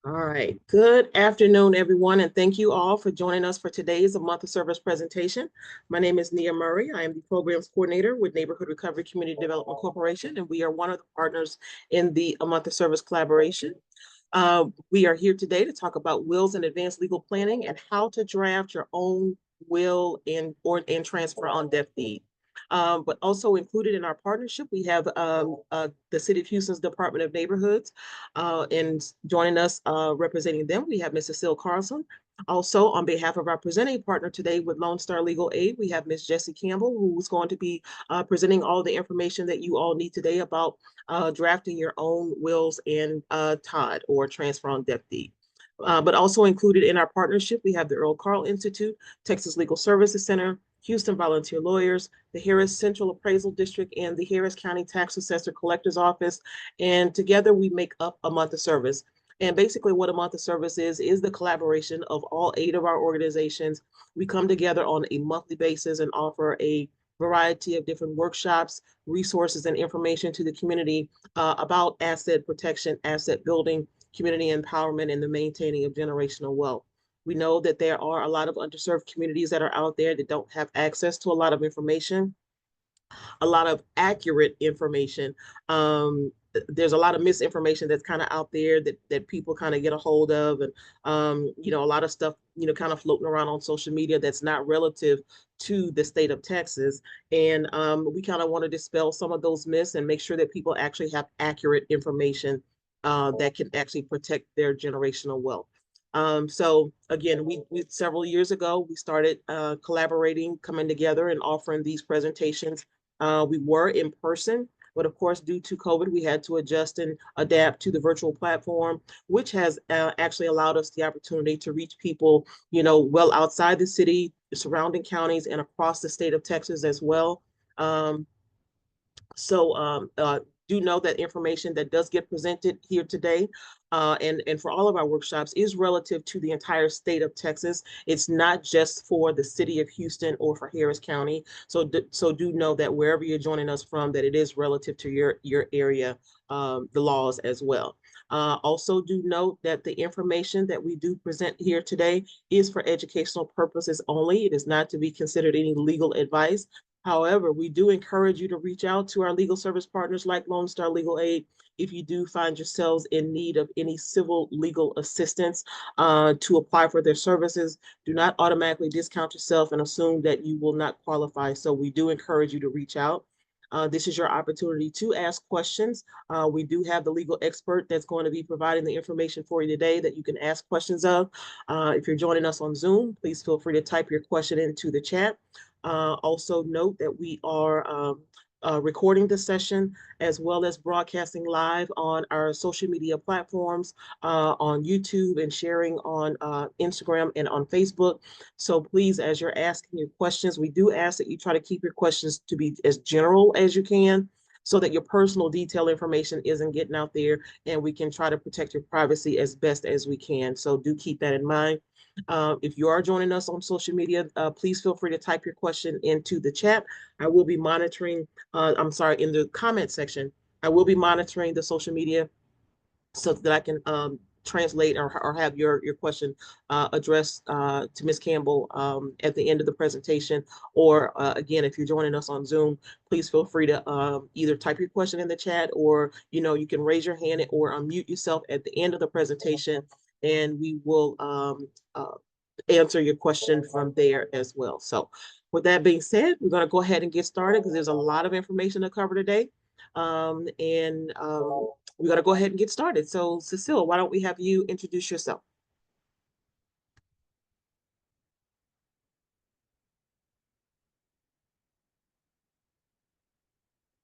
All right. Good afternoon, everyone, and thank you all for joining us for today's A Month of Service presentation. My name is Nia Murray. I am the Programs Coordinator with Neighborhood Recovery Community Development Corporation, and we are one of the partners in the A Month of Service collaboration. We are here today to talk about wills and advanced legal planning and how to draft your own will and transfer on death deed. But also included in our partnership, we have the City of Houston's Department of Neighborhoods, and joining us representing them, we have Ms. Cecile Carlson. Also, on behalf of our presenting partner today with Lone Star Legal Aid, we have Ms. Jessie Campbell, who's going to be presenting all the information that you all need today about drafting your own wills and TODD, or transfer on death deed. But also included in our partnership, we have the Earl Carl Institute, Texas Legal Services Center, Houston Volunteer Lawyers, the Harris Central Appraisal District, and the Harris County Tax Assessor Collector's Office. And together we make up A Month of Service. And basically what A Month of Service is the collaboration of all 8 of our organizations. We come together on a monthly basis and offer a variety of different workshops, resources, and information to the community about asset protection, asset building, community empowerment, and the maintaining of generational wealth. We know that there are a lot of underserved communities that are out there that don't have access to a lot of information, a lot of accurate information. There's a lot of misinformation that's kind of out there that people kind of get a hold of, and a lot of stuff kind of floating around on social media that's not relative to the state of Texas. And we kind of want to dispel some of those myths and make sure that people actually have accurate information that can actually protect their generational wealth. So again, we several years ago, we started collaborating, coming together and offering these presentations. We were in person, but of course, due to COVID, we had to adjust and adapt to the virtual platform, which has actually allowed us the opportunity to reach people, well outside the city, the surrounding counties, and across the state of Texas as well. So do know that information that does get presented here today and for all of our workshops is relative to the entire state of Texas. It's not just for the city of Houston or for Harris County. So do know that wherever you're joining us from, that it is relative to your area, the laws as well. Also do note that the information that we do present here today is for educational purposes only. It is not to be considered any legal advice. However, we do encourage you to reach out to our legal service partners like Lone Star Legal Aid if you do find yourselves in need of any civil legal assistance to apply for their services. Do not automatically discount yourself and assume that you will not qualify. So we do encourage you to reach out. This is your opportunity to ask questions. We do have the legal expert that's going to be providing the information for you today that you can ask questions of. If you're joining us on Zoom, please feel free to type your question into the chat. Also note that we are recording the session as well as broadcasting live on our social media platforms, on YouTube, and sharing on Instagram and on Facebook. So please, as you're asking your questions, we do ask that you try to keep your questions to be as general as you can so that your personal detail information isn't getting out there, and we can try to protect your privacy as best as we can. So do keep that in mind. If you are joining us on social media, please feel free to type your question into the chat. I will be monitoring, in the comment section, I will be monitoring the social media so that I can translate or have your question addressed to Ms. Campbell at the end of the presentation. Or again, if you're joining us on Zoom, please feel free to either type your question in the chat, or you can raise your hand or unmute yourself at the end of the presentation, and we will answer your question from there as well. So with that being said, we're going to go ahead and get started because there's a lot of information to cover today. We're going to go ahead and get started. So Cecile, why don't we have you introduce yourself?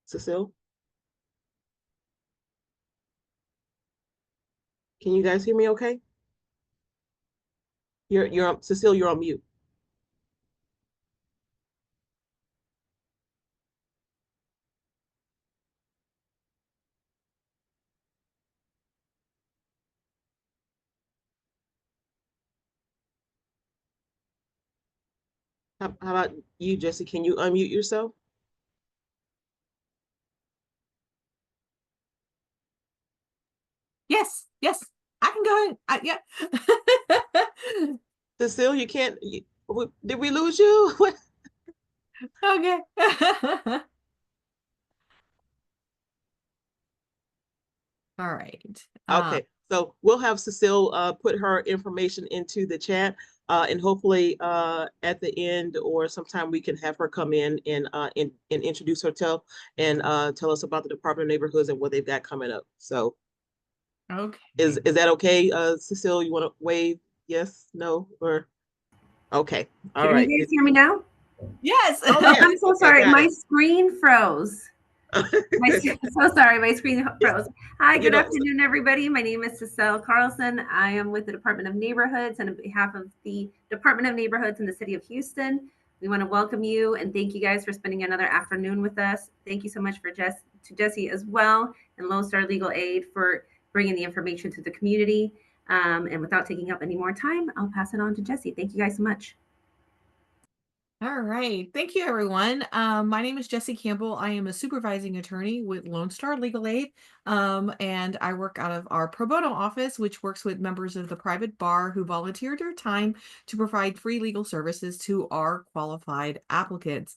Cecile? Can you guys hear me okay? Cecile, you're on mute. How about you, Jesse? Can you unmute yourself? Yes, can go ahead. Yeah. Cecile, you can't. Did we lose you? Okay. All right. Okay, so we'll have Cecile put her information into the chat, and hopefully at the end or sometime we can have her come in and introduce herself and tell us about the Department of Neighborhoods and what they've got coming up. So is Okay. that okay, Cecile? You want to wave yes, no, or okay? All Can you right. guys hear me now? Yes. Oh Oh, yes. I'm so Okay, sorry. got My it. screen froze. So sorry, my screen froze. Hi, You good know, afternoon, everybody. My name is Cecile Carlson. I am with the Department of Neighborhoods, and on behalf of the Department of Neighborhoods in the City of Houston, we want to welcome you and thank you guys for spending another afternoon with us. Thank you so much to Jesse as well and Lone Star Legal Aid for bringing the information to the community. And without taking up any more time, I'll pass it on to Jesse. Thank you guys so much. All right. Thank you, everyone. My name is Jessie Campbell. I am a supervising attorney with Lone Star Legal Aid, and I work out of our pro bono office, which works with members of the private bar who volunteer their time to provide free legal services to our qualified applicants.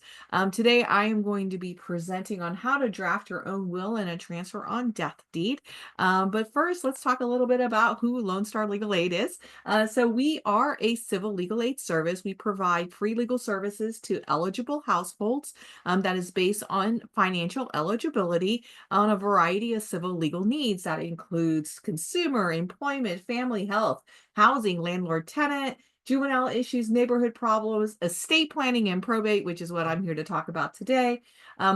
Today, I am going to be presenting on how to draft your own will and a transfer on death deed. But first, let's talk a little bit about who Lone Star Legal Aid is. So we are a civil legal aid service. We provide free legal services to eligible households that is based on financial eligibility on a variety of civil legal needs. That includes consumer, employment, family health, housing, landlord tenant, juvenile issues, neighborhood problems, estate planning, and probate, which is what I'm here to talk about today.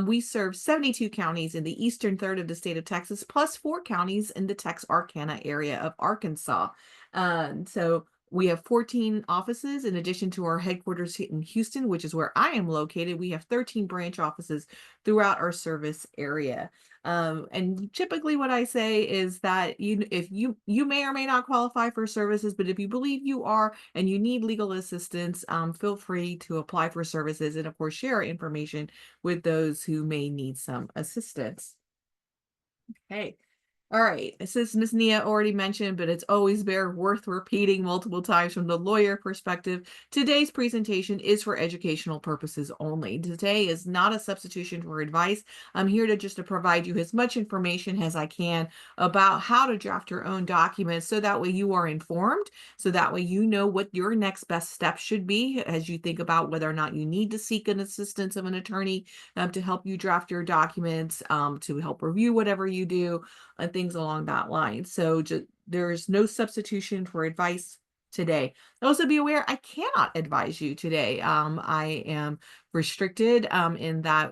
We serve 72 counties in the eastern third of the state of Texas, plus 4 counties in the Texarkana area of Arkansas. So we have 14 offices in addition to our headquarters in Houston, which is where I am located. We have 13 branch offices throughout our service area. And typically what I say is that if you may or may not qualify for services, but if you believe you are and you need legal assistance, feel free to apply for services and of course share information with those who may need some assistance. Okay. All right, this is Ms. Nia already mentioned, but it's always worth repeating multiple times from the lawyer perspective. Today's presentation is for educational purposes only. Today is not a substitution for advice. I'm here to provide you as much information as I can about how to draft your own documents so that way you are informed, so that way you know what your next best step should be as you think about whether or not you need to seek an assistance of an attorney to help you draft your documents, to help review whatever you do, and things along that line. So there's no substitution for advice today. Also be aware, I cannot advise you today. I am restricted in that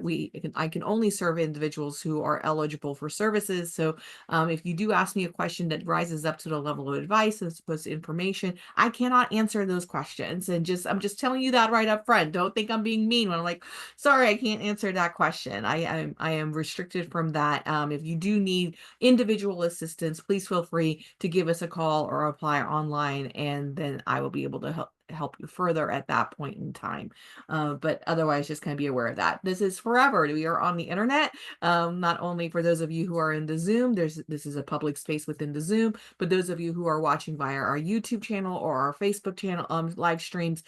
I can only serve individuals who are eligible for services. So if you do ask me a question that rises up to the level of advice as opposed to information, I cannot answer those questions. And I'm just telling you that right up front. Don't think I'm being mean when I'm like, sorry, I can't answer that question. I am restricted from that. If you do need individual assistance, please feel free to give us a call or apply online, and then I will be able to help you further at that point in time. But otherwise, just kind of be aware of that. This is forever. We are on the internet. Not only for those of you who are in the Zoom, this is a public space within the Zoom, but those of you who are watching via our YouTube channel or our Facebook channel live streams,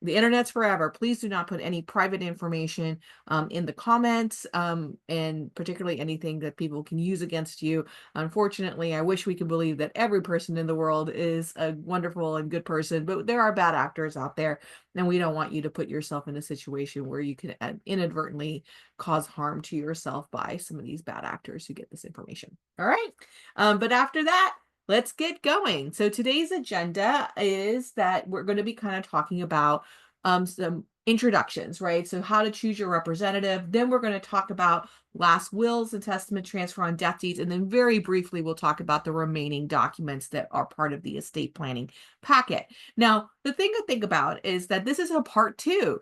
the internet's forever. Please do not put any private information in the comments, and particularly anything that people can use against you. Unfortunately, I wish we could believe that every person in the world is a wonderful and good person, but there are bad actors out there, and we don't want you to put yourself in a situation where you can inadvertently cause harm to yourself by some of these bad actors who get this information. All right. But after that, let's get going. So today's agenda is that we're going to be kind of talking about some introductions, right? So how to choose your representative. Then we're going to talk about last wills and testament transfer on death deeds. And then very briefly, we'll talk about the remaining documents that are part of the estate planning packet. Now, the thing to think about is that this is a part 2.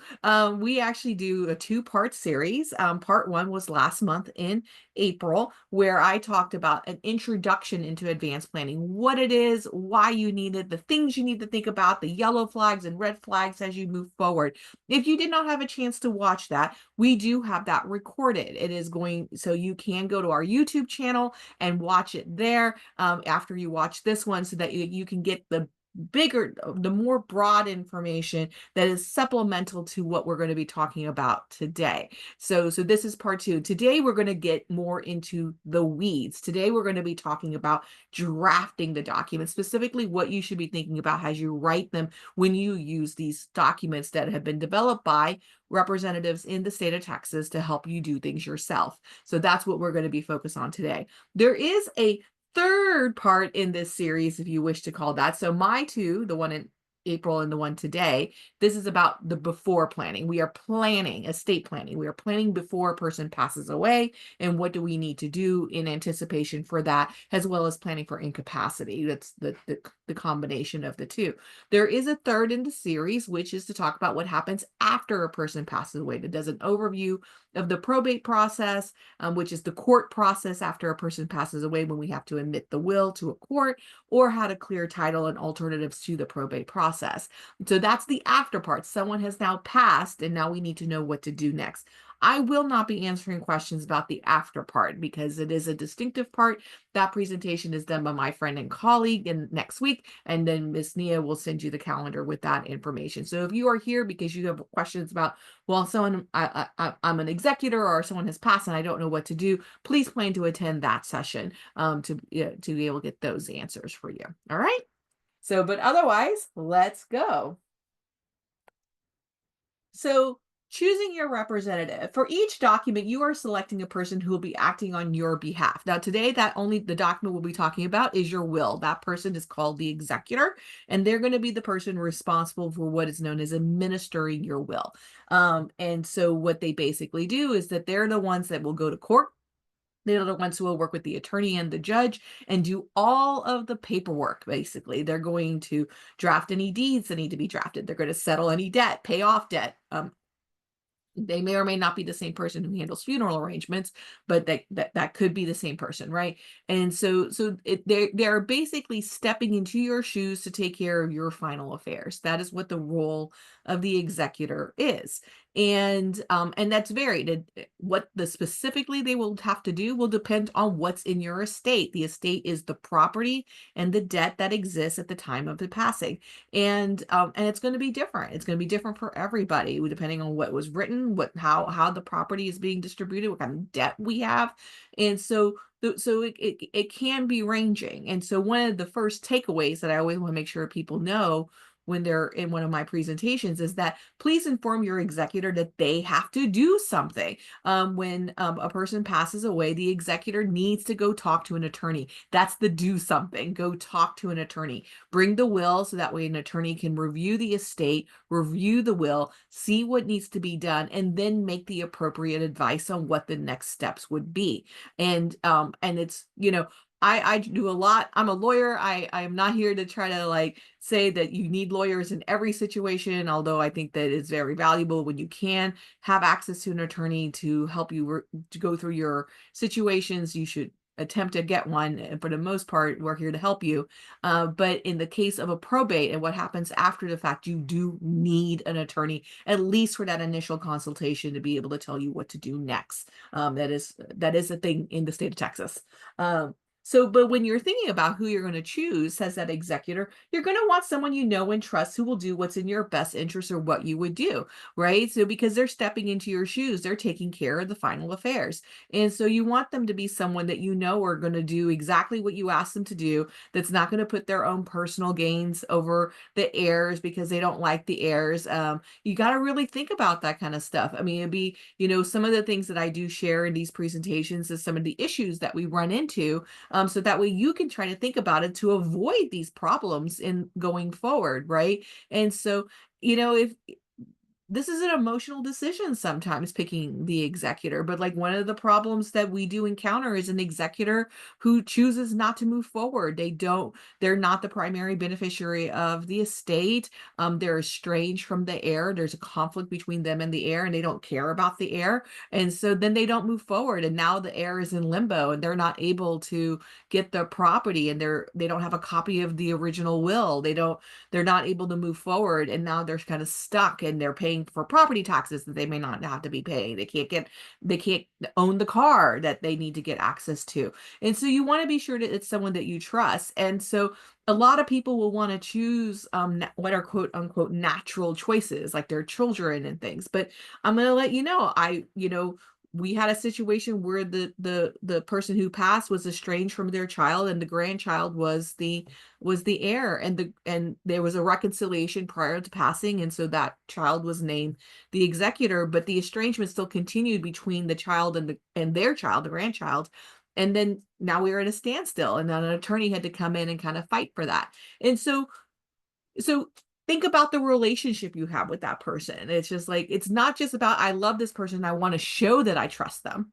We actually do a 2-part series. Part 1 was last month in April, where I talked about an introduction into advanced planning, what it is, why you need it, the things you need to think about, the yellow flags and red flags as you move forward. If you did not have a chance to watch that, we do have that recorded. It is so you can go to our YouTube channel and watch it there after you watch this one, so that you can get the more broad information that is supplemental to what we're going to be talking about today. So this is part 2. Today we're going to get more into the weeds. Today we're going to be talking about drafting the document, specifically what you should be thinking about as you write them when you use these documents that have been developed by representatives in the state of Texas to help you do things yourself. So that's what we're going to be focused on today. There is a third part in this series, if you wish to call that. So my 2, the one in April and the one today, this is about the before planning. We are planning estate planning. We are planning before a person passes away, and what do we need to do in anticipation for that, as well as planning for incapacity. That's the combination of the two. There is a third in the series, which is to talk about what happens after a person passes away. That does an overview of the probate process, which is the court process after a person passes away, when we have to admit the will to a court, or how to clear title and alternatives to the probate process. So that's the after part. Someone has now passed, and now we need to know what to do next. I will not be answering questions about the after part because it is a distinctive part. That presentation is done by my friend and colleague next week, and then Miss Nia will send you the calendar with that information. So if you are here because you have questions about, well, I'm an executor or someone has passed and I don't know what to do, please plan to attend that session to be able to get those answers for you. All right. So, but otherwise, let's go. So choosing your representative. For each document, you are selecting a person who will be acting on your behalf. Now, today, the document we'll be talking about is your will. That person is called the executor, and they're going to be the person responsible for what is known as administering your will. And so what they basically do is that they're the ones that will go to court. They're the ones who will work with the attorney and the judge and do all of the paperwork, basically. They're going to draft any deeds that need to be drafted. They're going to settle any debt, pay off debt. They may or may not be the same person who handles funeral arrangements, but that could be the same person, right? And so they're basically stepping into your shoes to take care of your final affairs. That is what the role of the executor is. And that's varied. What specifically they will have to do will depend on what's in your estate. The estate is the property and the debt that exists at the time of the passing. And it's going to be different. It's going to be different for everybody, depending on what was written, how the property is being distributed, what kind of debt we have. And so it can be ranging. And so one of the first takeaways that I always want to make sure people know when they're in one of my presentations is that please inform your executor that they have to do something. When a person passes away, the executor needs to go talk to an attorney. That's the do something. Go talk to an attorney. Bring the will so that way an attorney can review the estate, review the will, see what needs to be done, and then make the appropriate advice on what the next steps would be. And it's, I do a lot. I'm a lawyer. I am not here to try to say that you need lawyers in every situation, although I think that it's very valuable when you can have access to an attorney to help you to go through your situations. You should attempt to get one. And for the most part, we're here to help you. But in the case of a probate and what happens after the fact, you do need an attorney, at least for that initial consultation, to be able to tell you what to do next. That is a thing in the state of Texas. But when you're thinking about who you're going to choose as that executor, you're going to want someone you know and trust who will do what's in your best interest or what you would do, right? So because they're stepping into your shoes, they're taking care of the final affairs. And so you want them to be someone that you know are going to do exactly what you ask them to do, that's not going to put their own personal gains over the heirs because they don't like the heirs. You got to really think about that kind of stuff. I mean, it'd be, some of the things that I do share in these presentations is some of the issues that we run into. So that way you can try to think about it to avoid these problems in going forward, right? And so, if this is an emotional decision sometimes, picking the executor, but one of the problems that we do encounter is an executor who chooses not to move forward. They're not the primary beneficiary of the estate. They're estranged from the heir. There's a conflict between them and the heir, and they don't care about the heir. And so then they don't move forward. And now the heir is in limbo and they're not able to get the property, and they don't have a copy of the original will. They're not able to move forward. And now they're kind of stuck, and they're paying paying for property taxes that they may not have to be paying. They can't own the car that they need to get access to. And so you want to be sure that it's someone that you trust. And so a lot of people will want to choose what are quote unquote natural choices, like their children and things. But I'm going to let you know, we had a situation where the person who passed was estranged from their child, and the grandchild was the heir, and there was a reconciliation prior to passing, and so that child was named the executor, but the estrangement still continued between the child and their child, the grandchild. And then now we were at a standstill, and then an attorney had to come in and kind of fight for that. And so think about the relationship you have with that person. It's just like, it's not just about, I love this person, I want to show that I trust them.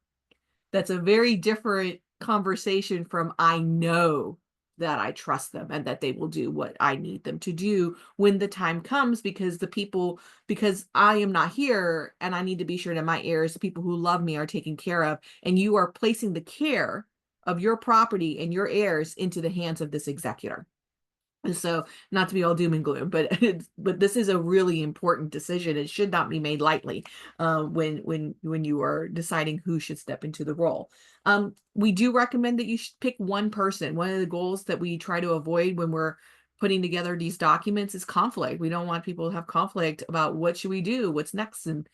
That's a very different conversation from, I know that I trust them and that they will do what I need them to do when the time comes, because I am not here, and I need to be sure that my heirs, the people who love me, are taken care of. And you are placing the care of your property and your heirs into the hands of this executor. So, not to be all doom and gloom, but this is a really important decision. It should not be made lightly when you are deciding who should step into the role. We do recommend that you should pick one person. One of the goals that we try to avoid when we're putting together these documents is conflict. We don't want people to have conflict about what should we do, what's next, and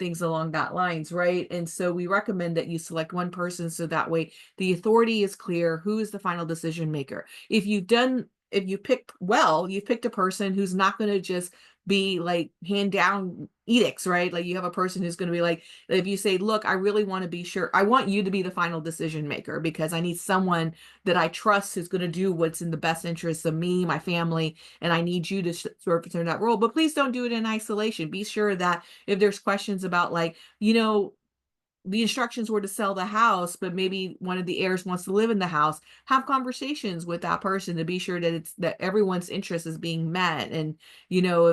things along that lines, right? And so we recommend that you select one person, so that way the authority is clear. Who is the final decision maker? If you picked well, you've picked a person who's not going to just be like hand down edicts, right? Like, you have a person who's going to be like, if you say, look, I really want to be sure, I want you to be the final decision maker, because I need someone that I trust who's going to do what's in the best interest of me, my family, and I need you to sort of turn that role. But please don't do it in isolation. Be sure that if there's questions about, like, the instructions were to sell the house, but maybe one of the heirs wants to live in the house, have conversations with that person to be sure that everyone's interest is being met. And,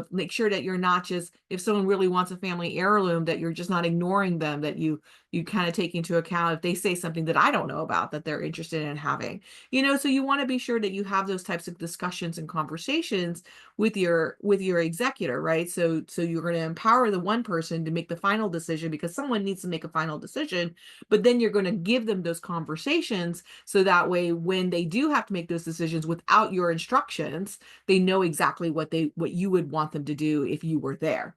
make sure that you're not just, if someone really wants a family heirloom, that you're just not ignoring them, that you kind of take into account if they say something that I don't know about that they're interested in having, so you want to be sure that you have those types of discussions and conversations with your executor, right? So you're going to empower the one person to make the final decision, because someone needs to make a final decision, but then you're going to give them those conversations, so that way when they do have to make those decisions without your instructions, they know exactly what you would want them to do if you were there.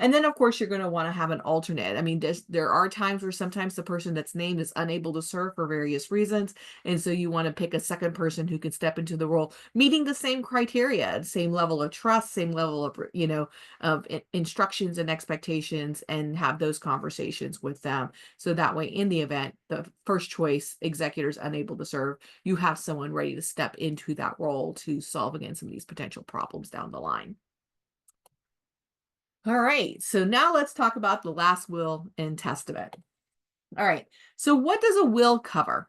And then, of course, you're going to want to have an alternate. I mean, there are times where sometimes the person that's named is unable to serve for various reasons. And so you want to pick a second person who can step into the role, meeting the same criteria, same level of trust, same level of, instructions and expectations, and have those conversations with them. So that way, in the event the first choice executor is unable to serve, you have someone ready to step into that role to solve against some of these potential problems down the line. All right, so now let's talk about the last will and testament. All right, so what does a will cover?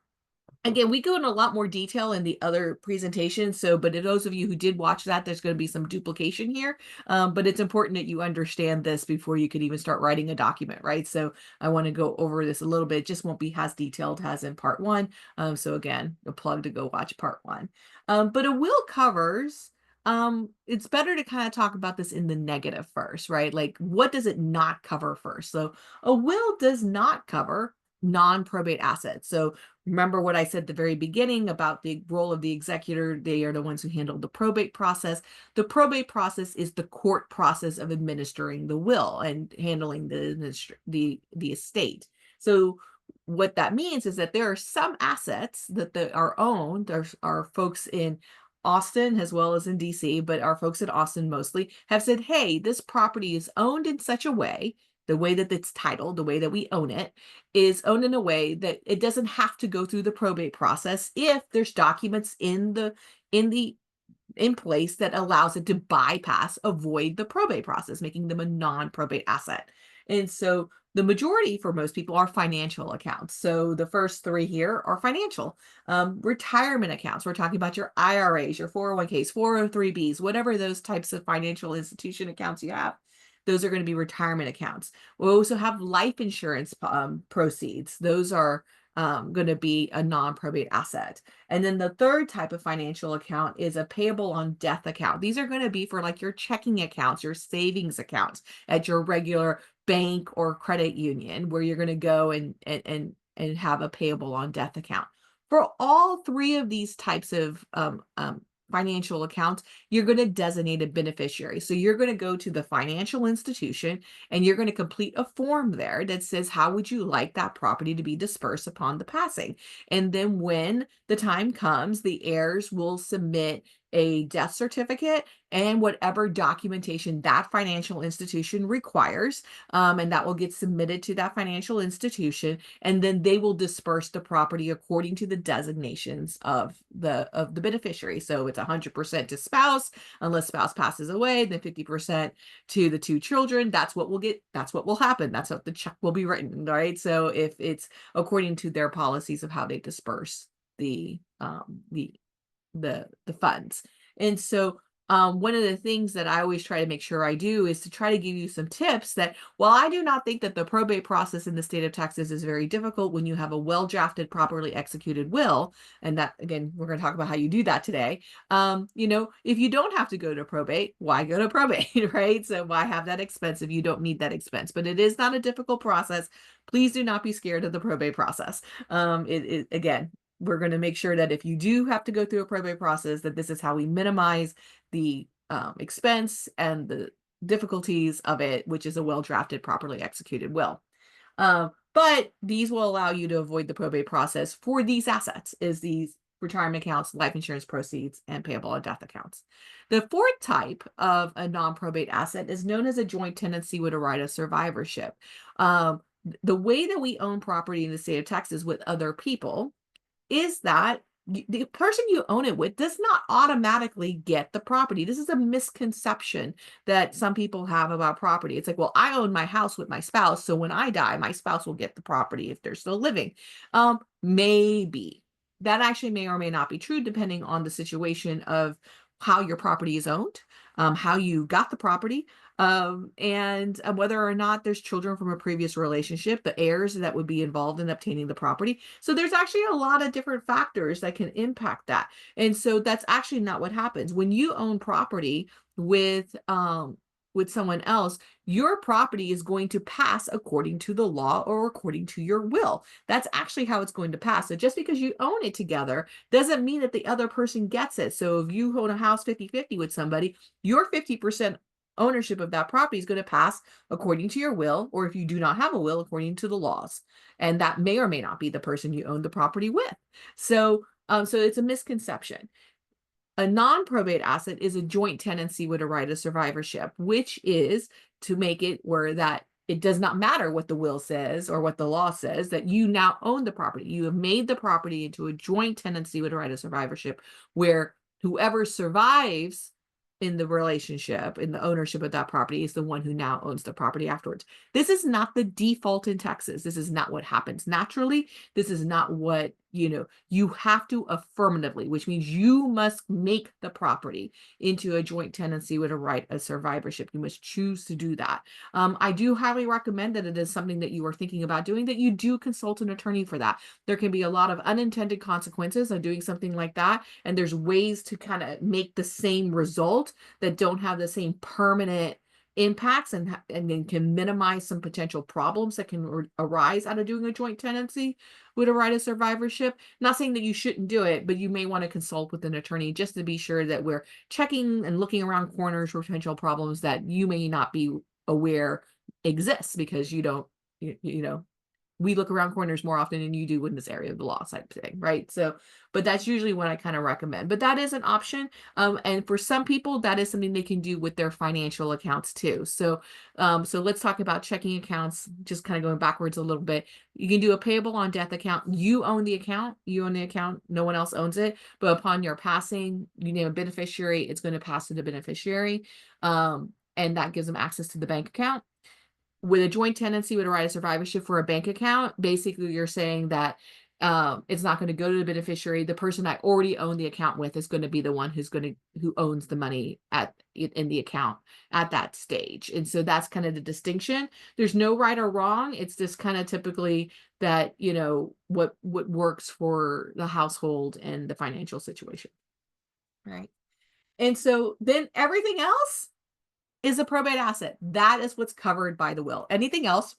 Again, we go in a lot more detail in the other presentation. But to those of you who did watch that, there's going to be some duplication here. But it's important that you understand this before you could even start writing a document, right? So I want to go over this a little bit. It just won't be as detailed as in part one. So again, a plug to go watch part one. But a will covers, it's better to kind of talk about this in the negative first, right? Like, what does it not cover first? So a will does not cover non-probate assets. So remember what I said at the very beginning about the role of the executor. They are the ones who handle the probate process. The probate process is the court process of administering the will and handling the estate. So what that means is that there are some assets that are owned. There are folks in Austin as well as in DC, but our folks in Austin mostly have said, hey, this property is owned in such a way, the way that it's titled, the way that we own it, is owned in a way that it doesn't have to go through the probate process if there's documents in place that allows it to avoid the probate process, making them a non-probate asset. And so the majority for most people are financial accounts. So the first three here are financial. Retirement accounts. We're talking about your IRAs, your 401ks, 403bs, whatever those types of financial institution accounts you have. Those are going to be retirement accounts. We'll also have life insurance proceeds. Those are going to be a non-probate asset. And then the third type of financial account is a payable on death account. These are going to be for like your checking accounts, your savings accounts at your regular bank or credit union, where you're going to go and have a payable on death account. For all three of these types of financial accounts, you're going to designate a beneficiary. So you're going to go to the financial institution and you're going to complete a form there that says, how would you like that property to be dispersed upon the passing? And then when the time comes, the heirs will submit a death certificate and whatever documentation that financial institution requires, and that will get submitted to that financial institution, and then they will disperse the property according to the designations of the beneficiary. So it's 100% to spouse, unless spouse passes away, then 50% to the two children. That's what will get. That's what will happen. That's what the check will be written, right? So if it's according to their policies of how they disperse the funds. And so one of the things that I always try to make sure I do is to try to give you some tips that, while I do not think that the probate process in the state of Texas is very difficult when you have a well-drafted, properly executed will, and that, again, we're going to talk about how you do that today. If you don't have to go to probate, why go to probate, right? So why have that expense if you don't need that expense? But it is not a difficult process. Please do not be scared of the probate process. Again, we're going to make sure that if you do have to go through a probate process, that this is how we minimize the expense and the difficulties of it, which is a well-drafted, properly executed will. But these will allow you to avoid the probate process for these assets, is these retirement accounts, life insurance proceeds, and payable on death accounts. The fourth type of a non-probate asset is known as a joint tenancy with a right of survivorship. The way that we own property in the state of Texas with other people is that the person you own it with does not automatically get the property. This is a misconception that some people have about property. It's like, well, I own my house with my spouse, so when I die, my spouse will get the property if they're still living. Maybe. That actually may or may not be true, depending on the situation of how your property is owned, how you got the property, and whether or not there's children from a previous relationship, the heirs that would be involved in obtaining the property. So there's actually a lot of different factors that can impact that. And so that's actually not what happens. When you own property with someone else, your property is going to pass according to the law or according to your will. That's actually how it's going to pass. So just because you own it together doesn't mean that the other person gets it. So if you own a house 50-50 with somebody, your 50% ownership of that property is going to pass according to your will, or if you do not have a will, according to the laws. And that may or may not be the person you own the property with. So it's a misconception. A non-probate asset is a joint tenancy with a right of survivorship, which is to make it where that it does not matter what the will says or what the law says, that you now own the property. You have made the property into a joint tenancy with a right of survivorship, where whoever survives in the relationship, in the ownership of that property, is the one who now owns the property afterwards. This is not the default in Texas. This is not what happens naturally. This is not what, you have to affirmatively, which means you must make the property into a joint tenancy with a right of survivorship. You must choose to do that. I do highly recommend that it is something that you are thinking about doing, that you do consult an attorney for that. There can be a lot of unintended consequences of doing something like that. And there's ways to kind of make the same result that don't have the same permanent impacts and then can minimize some potential problems that can arise out of doing a joint tenancy with a right of survivorship. Not saying that you shouldn't do it, but you may want to consult with an attorney just to be sure that we're checking and looking around corners for potential problems that you may not be aware exists, because you don't, we look around corners more often than you do in this area of the law type thing, right? So, but that's usually what I kind of recommend. But that is an option. And for some people, that is something they can do with their financial accounts too. So, so let's talk about checking accounts, just kind of going backwards a little bit. You can do a payable on death account. You own the account, no one else owns it. But upon your passing, you name a beneficiary, it's going to pass to the beneficiary. And that gives them access to the bank account. With a joint tenancy with a right of survivorship for a bank account, basically you're saying that It's not going to go to the beneficiary. The person I already own the account with is going to be the one who owns the money in the account at that stage. And so that's kind of the distinction. There's no right or wrong. It's just kind of typically that, what works for the household and the financial situation. Right. And so then everything else is a probate asset. That is what's covered by the will. Anything else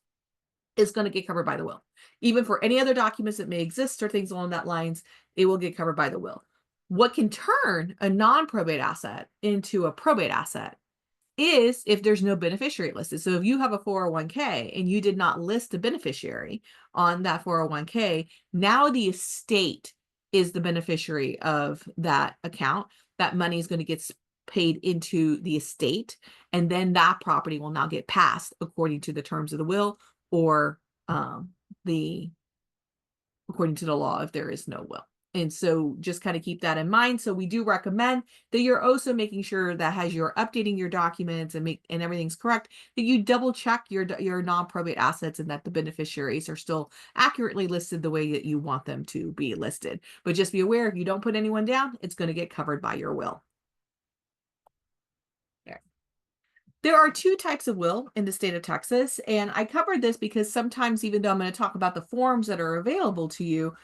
is going to get covered by the will. Even for any other documents that may exist or things along that lines, it will get covered by the will. What can turn a non-probate asset into a probate asset is if there's no beneficiary listed. So if you have a 401k and you did not list a beneficiary on that 401k, now the estate is the beneficiary of that account. That money is going to get paid into the estate, and then that property will now get passed according to the terms of the will, or according to the law if there is no will. And so just kind of keep that in mind. So we do recommend that you're also making sure that as you're updating your documents and everything's correct, that you double check your non-probate assets and that the beneficiaries are still accurately listed the way that you want them to be listed. But just be aware, if you don't put anyone down, it's going to get covered by your will. There are two types of will in the state of Texas, and I covered this because sometimes, even though I'm going to talk about the forms that are available to you,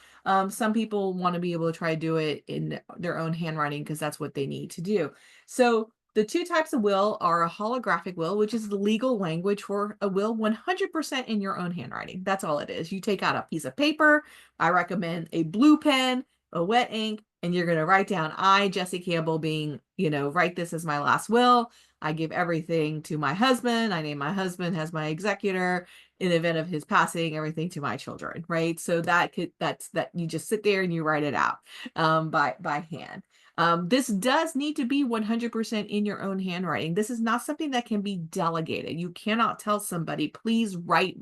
some people want to be able to try to do it in their own handwriting because that's what they need to do. So the two types of will are a holographic will, which is the legal language for a will 100% in your own handwriting. That's all it is. You take out a piece of paper. I recommend a blue pen, a wet ink, and you're going to write down, I, Jesse Campbell, write this as my last will. I give everything to my husband. I name my husband as my executor. In the event of his passing, everything to my children, right? So that's you just sit there and you write it out by hand. This does need to be 100% in your own handwriting. This is not something that can be delegated. You cannot tell somebody, please write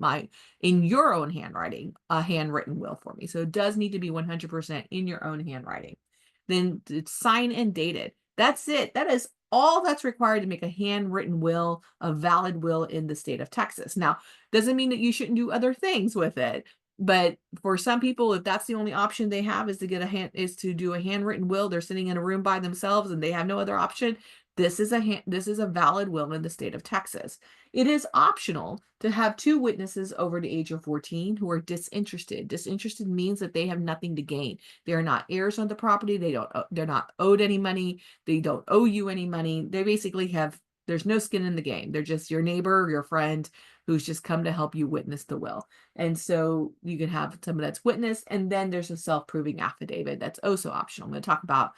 in your own handwriting, a handwritten will for me. So it does need to be 100% in your own handwriting. Then it's signed and dated. That's it. That is all that's required to make a handwritten will, a valid will in the state of Texas. Now, doesn't mean that you shouldn't do other things with it. But for some people, if that's the only option they have is to do a handwritten will, they're sitting in a room by themselves and they have no other option. This is a valid will in the state of Texas. It is optional to have two witnesses over the age of 14 who are disinterested. Disinterested means that they have nothing to gain. They are not heirs on the property. They're not owed any money. They don't owe you any money. They basically there's no skin in the game. They're just your neighbor, your friend who's just come to help you witness the will. And so you can have someone that's witnessed, and then there's a self-proving affidavit that's also optional. I'm going to talk about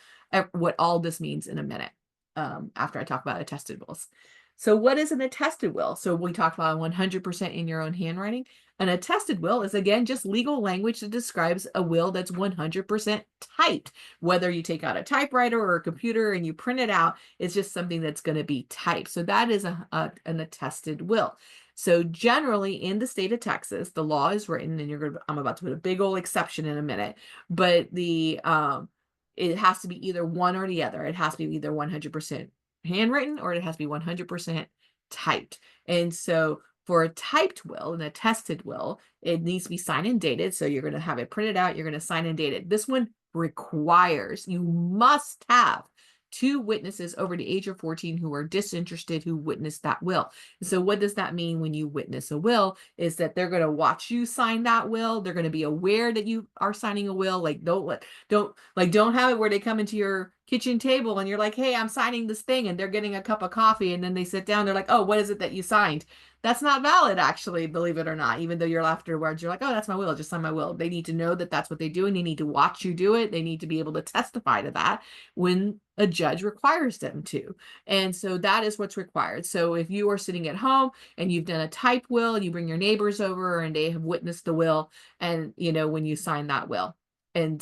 what all this means in a minute after I talk about attested wills. So what is an attested will? So we talked about 100% in your own handwriting. An attested will is, again, just legal language that describes a will that's 100% typed. Whether you take out a typewriter or a computer and you print it out, it's just something that's going to be typed. So that is an attested will. So generally in the state of Texas, the law is written, and I'm about to put a big old exception in a minute, but it has to be either one or the other. It has to be either 100% handwritten or it has to be 100% typed. And so for a typed will, an attested will, it needs to be signed and dated. So you're going to have it printed out. You're going to sign and date it. This one requires, you must have two witnesses over the age of 14 who are disinterested, who witnessed that will. So what does that mean when you witness a will? Is that they're going to watch you sign that will. They're going to be aware that you are signing a will. Like don't have it where they come into your kitchen table and you're like, hey, I'm signing this thing, and they're getting a cup of coffee, and then they sit down. They're like, oh, what is it that you signed? That's not valid, actually, believe it or not. Even though you're afterwards, you're like, oh, that's my will. Just sign my will. They need to know that that's what they do, and they need to watch you do it. They need to be able to testify to that when a judge requires them to. And so that is what's required. So if you are sitting at home and you've done a type will and you bring your neighbors over and they have witnessed the will, and when you sign that will. And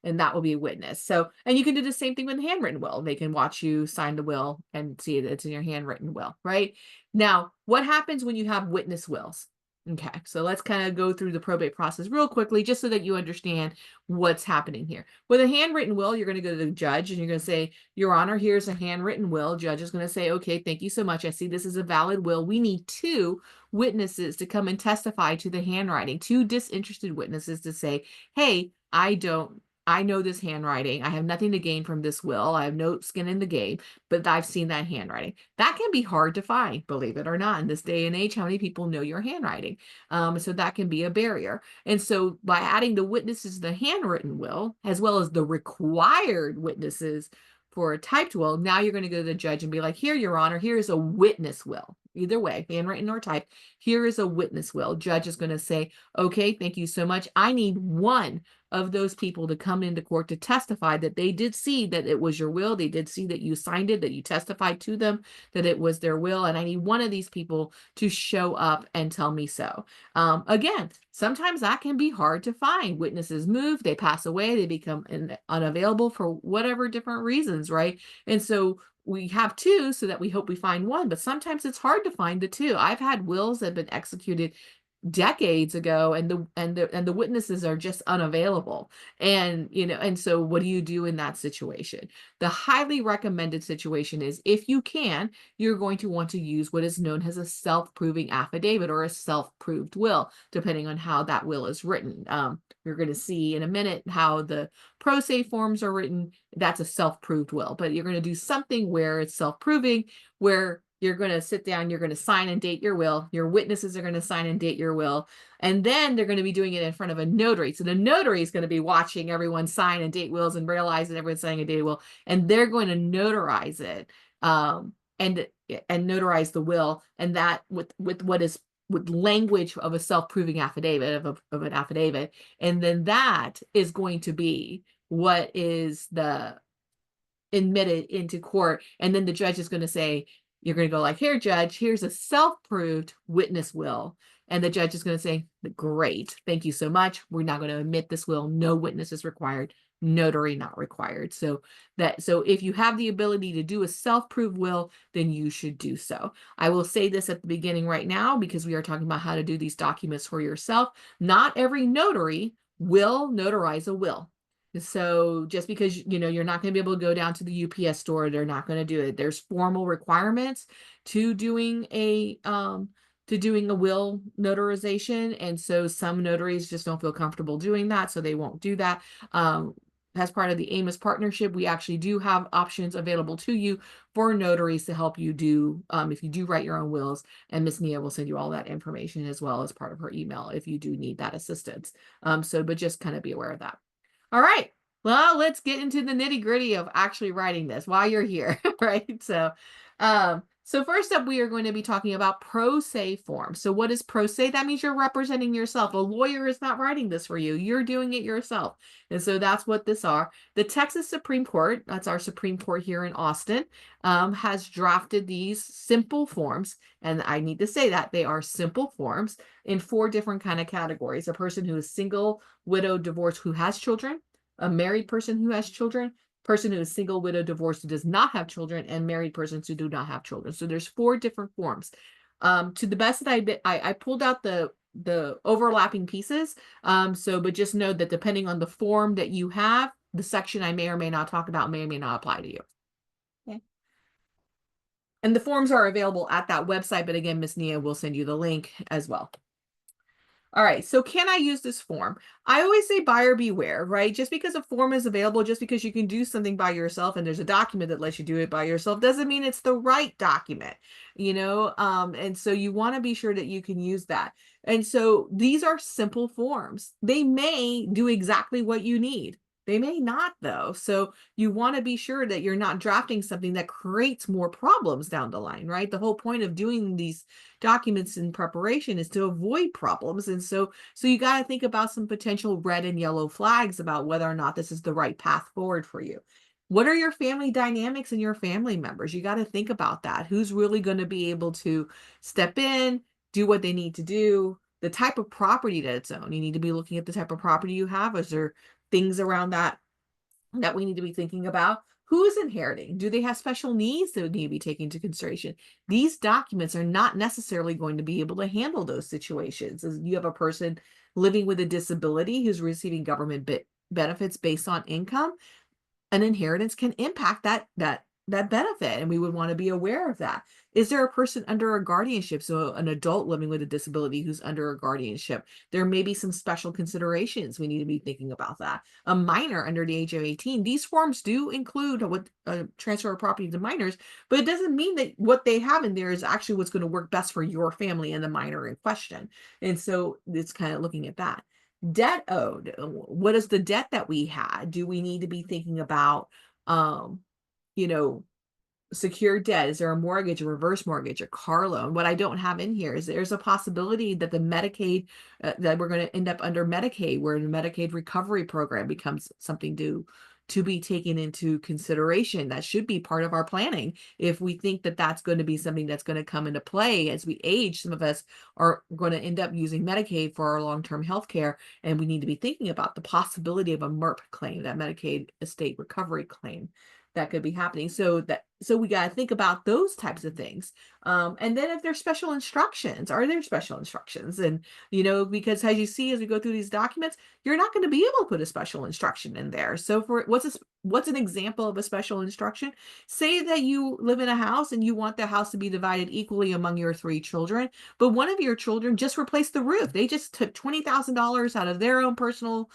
that will be a witness. So, and you can do the same thing with handwritten will. They can watch you sign the will and see that it's in your handwritten will, right? Now, what happens when you have witness wills? Okay, so let's kind of go through the probate process real quickly, just so that you understand what's happening here. With a handwritten will, you're going to go to the judge and you're going to say, Your Honor, here's a handwritten will. Judge is going to say, okay, thank you so much. I see this is a valid will. We need 2 witnesses to come and testify to the handwriting, 2 disinterested witnesses to say, hey, I know this handwriting. I have nothing to gain from this will. I have no skin in the game, but I've seen that handwriting. That can be hard to find, believe it or not, in this day and age. How many people know your handwriting? So that can be a barrier. And so by adding the witnesses to the handwritten will, as well as the required witnesses for a typed will, now you're going to go to the judge and be like, here, Your Honor, here is a witness will. Either way, handwritten or typed, here is a witness will. Judge is going to say, okay, thank you so much. I need 1 of those people to come into court to testify that they did see that it was your will. They did see that you signed it, that you testified to them, that it was their will. And I need 1 of these people to show up and tell me so. Again, sometimes that can be hard to find. Witnesses move, they pass away, they become unavailable for whatever different reasons, right? And so we have 2 so that we hope we find 1, but sometimes it's hard to find the 2. I've had wills that have been executed decades ago, and the witnesses are just unavailable. And and so what do you do in that situation? The highly recommended situation is, if you can, you're going to want to use what is known as a self-proving affidavit or a self-proved will, depending on how that will is written. You're going to see in a minute how the pro se forms are written. That's a self-proved will, but you're going to do something where it's self-proving, where you're going to sit down, you're going to sign and date your will. Your witnesses are going to sign and date your will. And then they're going to be doing it in front of a notary. So the notary is going to be watching everyone sign and date wills and realize that everyone's signing a date will. And they're going to notarize it and notarize the will. And that with what is with language of a self-proving affidavit, of an affidavit. And then that is going to be what is the admitted into court. And then the judge is going to say, you're going to go like, here, judge, here's a self-proved witness will. And the judge is going to say, great, thank you so much. We're not going to admit this will. No witness is required. Notary not required. So if you have the ability to do a self-proved will, then you should do so. I will say this at the beginning right now, because we are talking about how to do these documents for yourself. Not every notary will notarize a will. So just because you're not going to be able to go down to the UPS store, they're not going to do it. There's formal requirements to doing a will notarization, and so some notaries just don't feel comfortable doing that, so they won't do that. As part of the Amos partnership, we actually do have options available to you for notaries to help you do if you do write your own wills, and Miss Nia will send you all that information as well as part of her email if you do need that assistance. But just kind of be aware of that. All right, well, let's get into the nitty gritty of actually writing this while you're here, right? So first up, we are going to be talking about pro se forms. So what is pro se? That means you're representing yourself. A lawyer is not writing this for you. You're doing it yourself. And so that's what this are. The Texas Supreme Court, that's our Supreme Court here in Austin, has drafted these simple forms. And I need to say that they are simple forms in 4 different kind of categories. A person who is single, widow, divorced, who has children, a married person who has children, person who is single, widow, divorced, who does not have children, and married persons who do not have children. So there's 4 different forms. To the best that I pulled out the overlapping pieces. But just know that depending on the form that you have, the section I may or may not talk about may or may not apply to you. Okay. And the forms are available at that website, but again, Miss Nia will send you the link as well. All right, so can I use this form? I always say buyer beware, right? Just because a form is available, just because you can do something by yourself and there's a document that lets you do it by yourself, doesn't mean it's the right document, and so you want to be sure that you can use that. And so these are simple forms. They may do exactly what you need. They may not, though. So you want to be sure that you're not drafting something that creates more problems down the line, right? The whole point of doing these documents in preparation is to avoid problems. And so you got to think about some potential red and yellow flags about whether or not this is the right path forward for you. What are your family dynamics and your family members? You got to think about that. Who's really going to be able to step in, do what they need to do, the type of property that it's owned. You need to be looking at the type of property you have. Is there things around that we need to be thinking about? Who's inheriting? Do they have special needs that need to be taken into consideration? These documents are not necessarily going to be able to handle those situations. As you have a person living with a disability who's receiving government benefits based on income, an inheritance can impact that benefit, and we would want to be aware of that. Is there a person under a guardianship, so an adult living with a disability who's under a guardianship? There may be some special considerations we need to be thinking about that. A minor under the age of 18, these forms do include what transfer of property to minors, but it doesn't mean that what they have in there is actually what's going to work best for your family and the minor in question. And so it's kind of looking at that. Debt owed. What is the debt that we had? Do we need to be thinking about, you know, secured debt? Is there a mortgage, a reverse mortgage, a car loan? What I don't have in here is there's a possibility that the Medicaid, that we're going to end up under Medicaid, where the Medicaid recovery program becomes something to be taken into consideration. That should be part of our planning. If we think that that's going to be something that's going to come into play as we age, some of us are going to end up using Medicaid for our long-term health care, and we need to be thinking about the possibility of a MERP claim, that Medicaid estate recovery claim that could be happening. So we got to think about those types of things. And then if there's special instructions, are there special instructions? And, because as you see, as we go through these documents, you're not going to be able to put a special instruction in there. So what's an example of a special instruction? Say that you live in a house and you want the house to be divided equally among your 3 children, but one of your children just replaced the roof. They just took $20,000 out of their own personal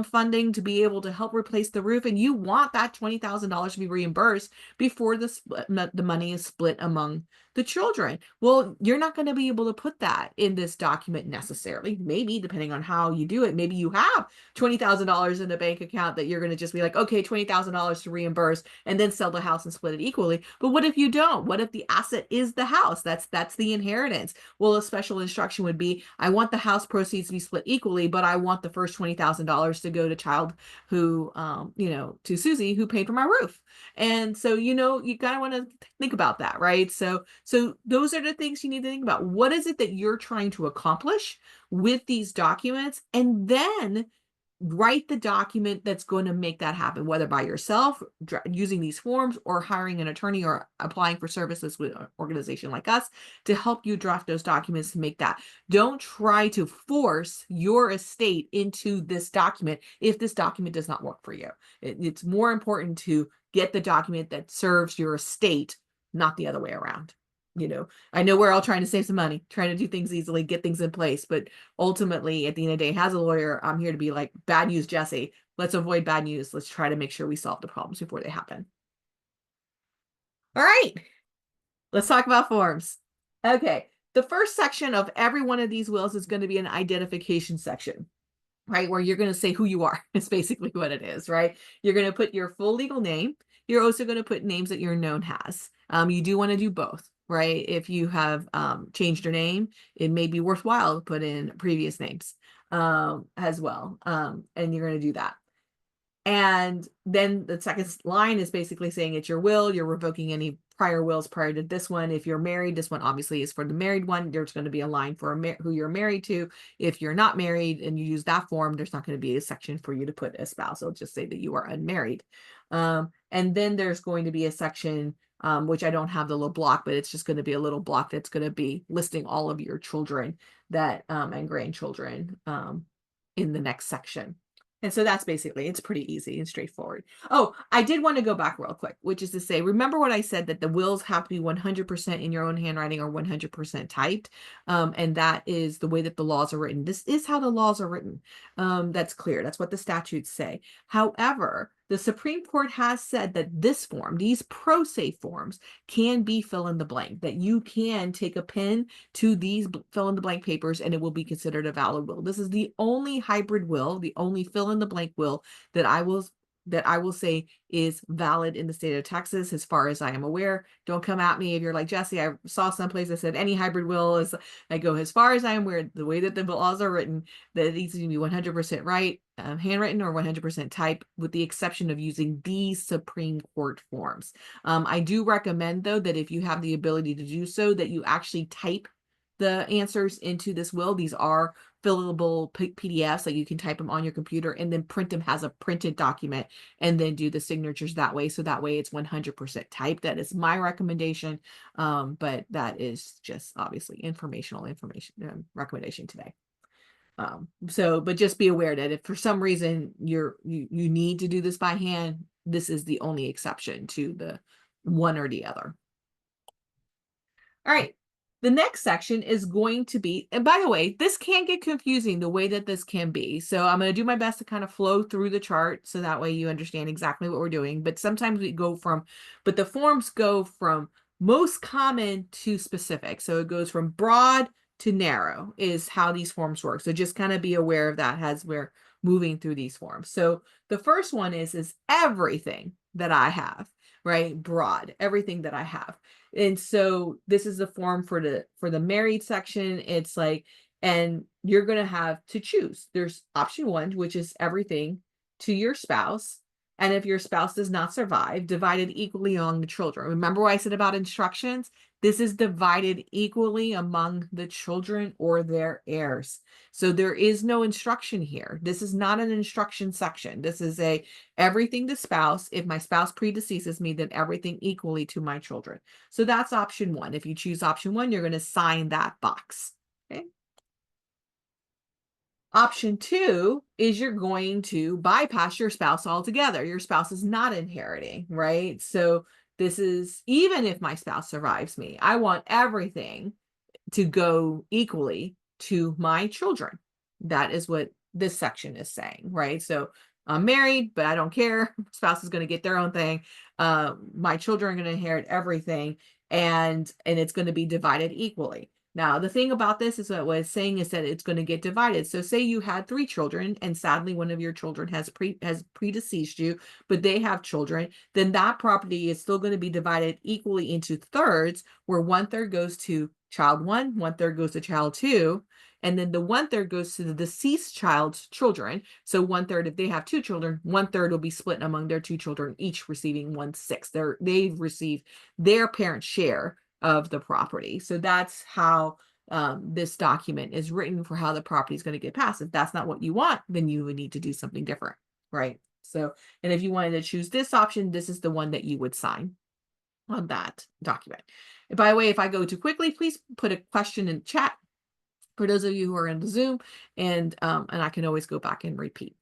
funding to be able to help replace the roof, and you want that $20,000 to be reimbursed before the money is split among the children. Well, you're not going to be able to put that in this document necessarily. Maybe, depending on how you do it, maybe you have $20,000 in a bank account that you're going to just be like, okay, $20,000 to reimburse, and then sell the house and split it equally. But what if you don't? What if the asset is the house? That's the inheritance. Well, a special instruction would be, I want the house proceeds to be split equally, but I want the first $20,000 to go to child who, to Susie, who paid for my roof. And so, you kind of want to think about that, right? So those are the things you need to think about. What is it that you're trying to accomplish with these documents? And then write the document that's going to make that happen, whether by yourself, using these forms, or hiring an attorney, or applying for services with an organization like us to help you draft those documents to make that. Don't try to force your estate into this document if this document does not work for you. It's more important to get the document that serves your estate, not the other way around. I know we're all trying to save some money, trying to do things easily, get things in place, but ultimately, at the end of the day, as a lawyer, I'm here to be like, bad news, Jesse. Let's avoid bad news. Let's try to make sure we solve the problems before they happen. All right, let's talk about forms. Okay, the first section of every one of these wills is going to be an identification section, right? Where you're going to say who you are. It's basically what it is, right? You're going to put your full legal name. You're also going to put names that you're known as. You do want to do both, right? If you have changed your name, it may be worthwhile to put in previous names as well. And you're going to do that. And then the second line is basically saying it's your will. You're revoking any prior wills prior to this one. If you're married, this one obviously is for the married one. There's going to be a line for who you're married to. If you're not married and you use that form, there's not going to be a section for you to put a spouse. It'll just say that you are unmarried. And then there's going to be a section, which I don't have the little block, but it's just going to be a little block that's going to be listing all of your children and grandchildren in the next section. And so that's basically, it's pretty easy and straightforward. Oh, I did want to go back real quick, which is to say, remember what I said, that the wills have to be 100% in your own handwriting or 100% typed. And that is the way that the laws are written. This is how the laws are written. That's clear. That's what the statutes say. However, the Supreme Court has said that this form, these pro se forms, can be fill in the blank, that you can take a pen to these fill in the blank papers and it will be considered a valid will. This is the only hybrid will, the only fill in the blank will that I will say is valid in the state of Texas, as far as I am aware. Don't come at me if you're like, Jesse, I saw someplace that said any hybrid will is, I go, as far as I am aware, the way that the laws are written, that it needs to be 100% right, handwritten, or 100% type, with the exception of using these Supreme Court forms. I do recommend, though, that if you have the ability to do so, that you actually type the answers into this will. These are fillable PDFs that you can type them on your computer and then print them as a printed document and then do the signatures that way. So that way it's 100% typed. That is my recommendation. But that is just obviously information recommendation today. But just be aware that if for some reason you need to do this by hand, this is the only exception to the one or the other. All right. The next section is going to be, and by the way, this can get confusing the way that this can be. So I'm going to do my best to kind of flow through the chart so that way you understand exactly what we're doing. But sometimes but the forms go from most common to specific. So it goes from broad to narrow is how these forms work. So just kind of be aware of that as we're moving through these forms. So the first one is everything that I have, right? Broad, everything that I have. And so this is the form for the married section. It's like, and you're going to have to choose. There's option 1, which is everything to your spouse. And if your spouse does not survive, divided equally among the children. Remember what I said about instructions? This is divided equally among the children or their heirs. So there is no instruction here. This is not an instruction section. This is everything to spouse. If my spouse predeceases me, then everything equally to my children. So that's option 1. If you choose option 1, you're going to sign that box. Okay. Option 2 is you're going to bypass your spouse altogether. Your spouse is not inheriting, right? So this is, even if my spouse survives me, I want everything to go equally to my children. That is what this section is saying, right? So I'm married, but I don't care. Spouse is going to get their own thing. My children are going to inherit everything, and it's going to be divided equally. Now, the thing about this is what it's saying is that it's going to get divided. So say you had 3 children and sadly one of your children has predeceased you, but they have children, then that property is still going to be divided equally into thirds, where 1/3 goes to child 1, 1/3 goes to child 2, and then the 1/3 goes to the deceased child's children. So 1/3, if they have 2 children, 1/3 will be split among their 2 children, each receiving 1/6. They've received their parent's share of the property. So that's how this document is written for how the property is going to get passed. If that's not what you want, then you would need to do something different, right? So, and if you wanted to choose this option, this is the one that you would sign on that document. And by the way, if I go too quickly, please put a question in chat for those of you who are in the Zoom, and I can always go back and repeat.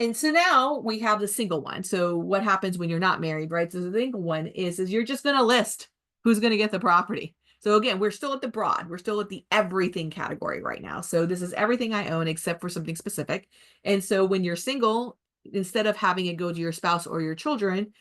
And so now we have the single one. So what happens when you're not married, right? So the single one is you're just going to list who's going to get the property. So again, we're still at the broad. We're still at the everything category right now. So this is everything I own except for something specific. And so when you're single, instead of having it go to your spouse or your children,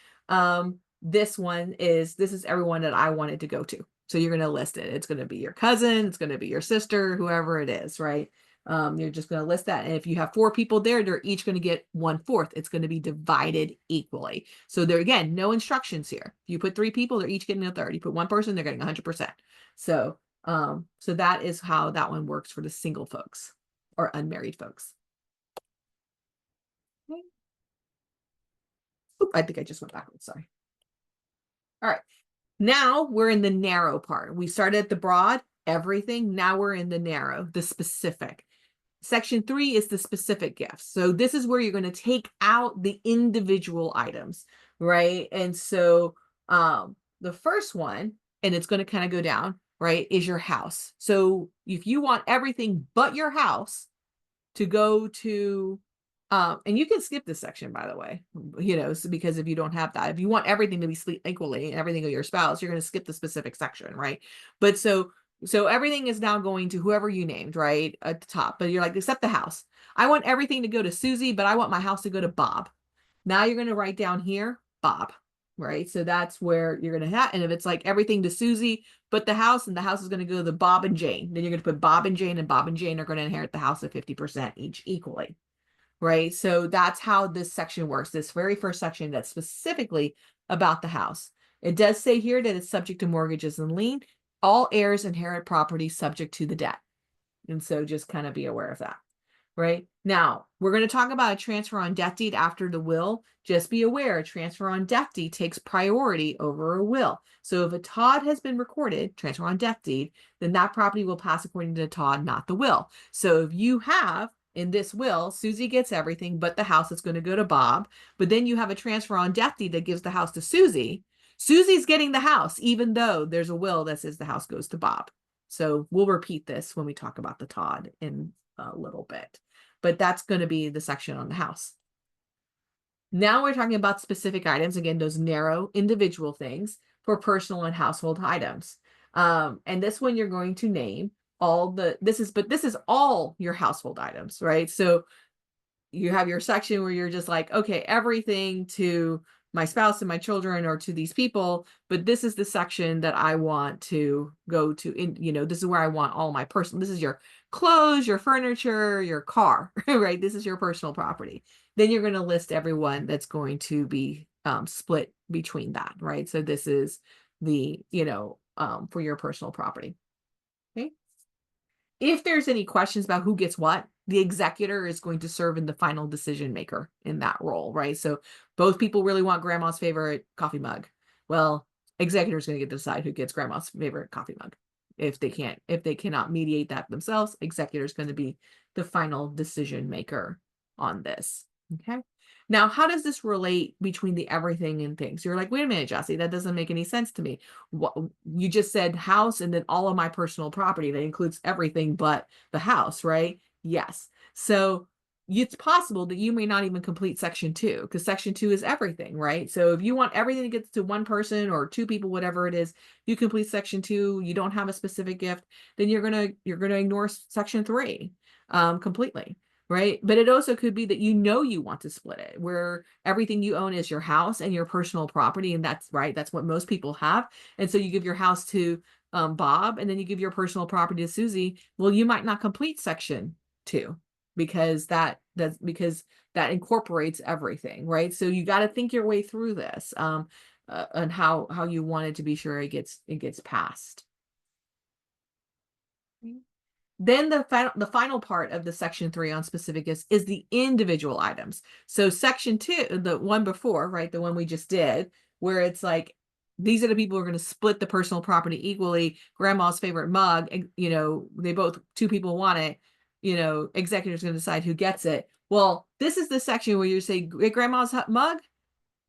this is everyone that I wanted to go to. So you're going to list it. It's going to be your cousin. It's going to be your sister, whoever it is, right? You're just going to list that. And if you have 4 people there, they're each going to get 1/4. It's going to be divided equally. So there, again, no instructions here. If you put 3 people, they're each getting 1/3. You put 1 person, they're getting 100%. So that is how that one works for the single folks or unmarried folks. Okay. Oop, I think I just went backwards. Sorry. All right. Now we're in the narrow part. We started at the broad, everything. Now we're in the narrow, the specific. Section 3 is the specific gifts. So this is where you're going to take out the individual items, right? And so the first one, and it's going to kind of go down, right, is your house. So if you want everything but your house to go to, and you can skip this section, by the way, because if you don't have that, if you want everything to be split equally and everything of your spouse, you're going to skip the specific section, right? But so everything is now going to whoever you named, right, at the top. But you're like, except the house. I want everything to go to Susie, but I want my house to go to Bob. Now you're going to write down here, Bob, right? So that's where you're going to have, and if it's like everything to Susie, but the house, and the house is going to go to Bob and Jane, then you're going to put Bob and Jane are going to inherit the house at 50% each equally, right? So that's how this section works. This very first section that's specifically about the house. It does say here that it's subject to mortgages and lien. All heirs inherit property subject to the debt. And so just kind of be aware of that. right? Now, we're going to talk about a transfer on death deed after the will. Just be aware, a transfer on death deed takes priority over a will. So if a TOD has been recorded, transfer on death deed, then that property will pass according to the TOD, not the will. So if you have in this will, Susie gets everything but the house is going to go to Bob, but then you have a transfer on death deed that gives the house to Susie. Susie's getting the house, even though there's a will that says the house goes to Bob. So we'll repeat this when we talk about the TOD in a little bit, but that's going to be the section on the house. Now we're talking about specific items, again, those narrow individual things for personal and household items. And this one you're going to name all this is all your household items, right? So you have your section where you're just like, okay, everything to my spouse and my children or to these people, but this is the section that I want to go to in, this is where I want all my personal, this is your clothes, your furniture, your car, right? This is your personal property. Then you're going to list everyone that's going to be split between that, right? So this is the, for your personal property. Okay. If there's any questions about who gets what, the executor is going to serve in the final decision maker in that role, right? So both people really want grandma's favorite coffee mug. Well, executor is going to get to decide who gets grandma's favorite coffee mug. If they cannot mediate that themselves, executor is going to be the final decision maker on this. Okay. Now, how does this relate between the everything and things? You're like, wait a minute, Jessie, that doesn't make any sense to me. What you just said house and then all of my personal property that includes everything but the house, right? Yes. So it's possible that you may not even complete section 2 because section 2 is everything, right? So if you want everything to get to one person or two people, whatever it is, you complete section 2, you don't have a specific gift, then you're gonna ignore section 3 completely. Right. But it also could be that you want to split it where everything you own is your house and your personal property. And that's right. That's what most people have. And so you give your house to Bob and then you give your personal property to Susie. Well, you might not complete section 2 because that incorporates everything. Right. So you got to think your way through this and how you want it to be sure it gets passed. Then the final part of the section 3 on specific gifts is the individual items. So section 2, the one before, right, the one we just did, where it's like, these are the people who are going to split the personal property equally. Grandma's favorite mug, two people want it, executor's going to decide who gets it. Well, this is the section where you say grandma's mug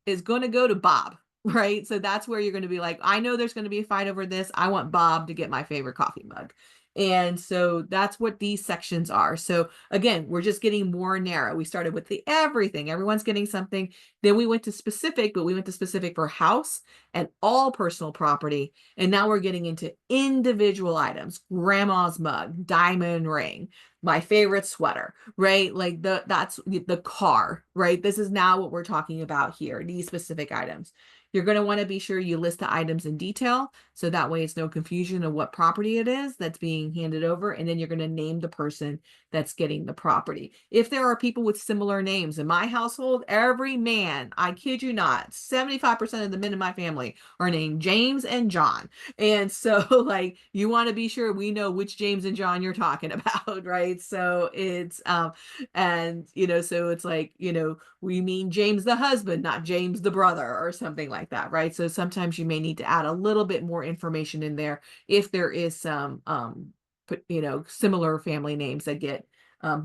is going to go to Bob, right? So that's where you're going to be like, I know there's going to be a fight over this. I want Bob to get my favorite coffee mug. And so that's what these sections are. So again, we're just getting more narrow. We started with the everything, everyone's getting something. Then we went to specific, but we went to specific for house and all personal property. And now we're getting into individual items, grandma's mug, diamond ring, my favorite sweater, right? Like that's the car, right? This is now what we're talking about here, these specific items. You're going to want to be sure you list the items in detail. So that way it's no confusion of what property it is that's being handed over. And then you're going to name the person that's getting the property. If there are people with similar names in my household, every man, I kid you not, 75% of the men in my family are named James and John. And so like, you want to be sure we know which James and John you're talking about, right? So it's, so it's like, we mean James the husband, not James the brother or something like that, right? So sometimes you may need to add a little bit more information in there if there is some similar family names that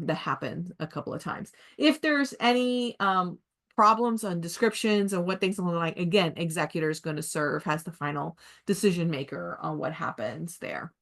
happen a couple of times. If there's any problems on descriptions and what things look like, again, executor is going to serve as the final decision maker on what happens there.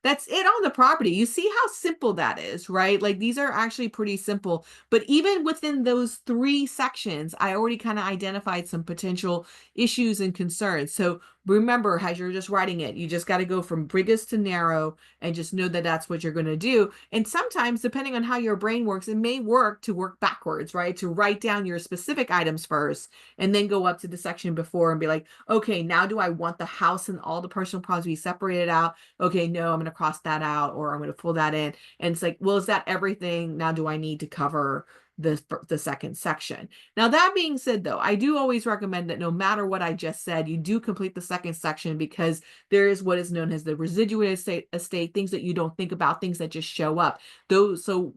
That's it on the property. You see how simple that is, right? Like these are actually pretty simple, but even within those 3 sections, I already kind of identified some potential issues and concerns. So remember, as you're just writing it, you just got to go from biggest to narrow and just know that that's what you're going to do. And sometimes, depending on how your brain works, it may work to work backwards, right? To write down your specific items first and then go up to the section before and be like, okay, now do I want the house and all the personal property to be separated out? Okay, no, I'm going to cross that out or I'm going to pull that in. And it's like, well, is that everything? Now, do I need to cover the second section. Now, that being said, though, I do always recommend that no matter what I just said, you do complete the second section, because there is what is known as the residual estate, things that you don't think about, things that just show up. So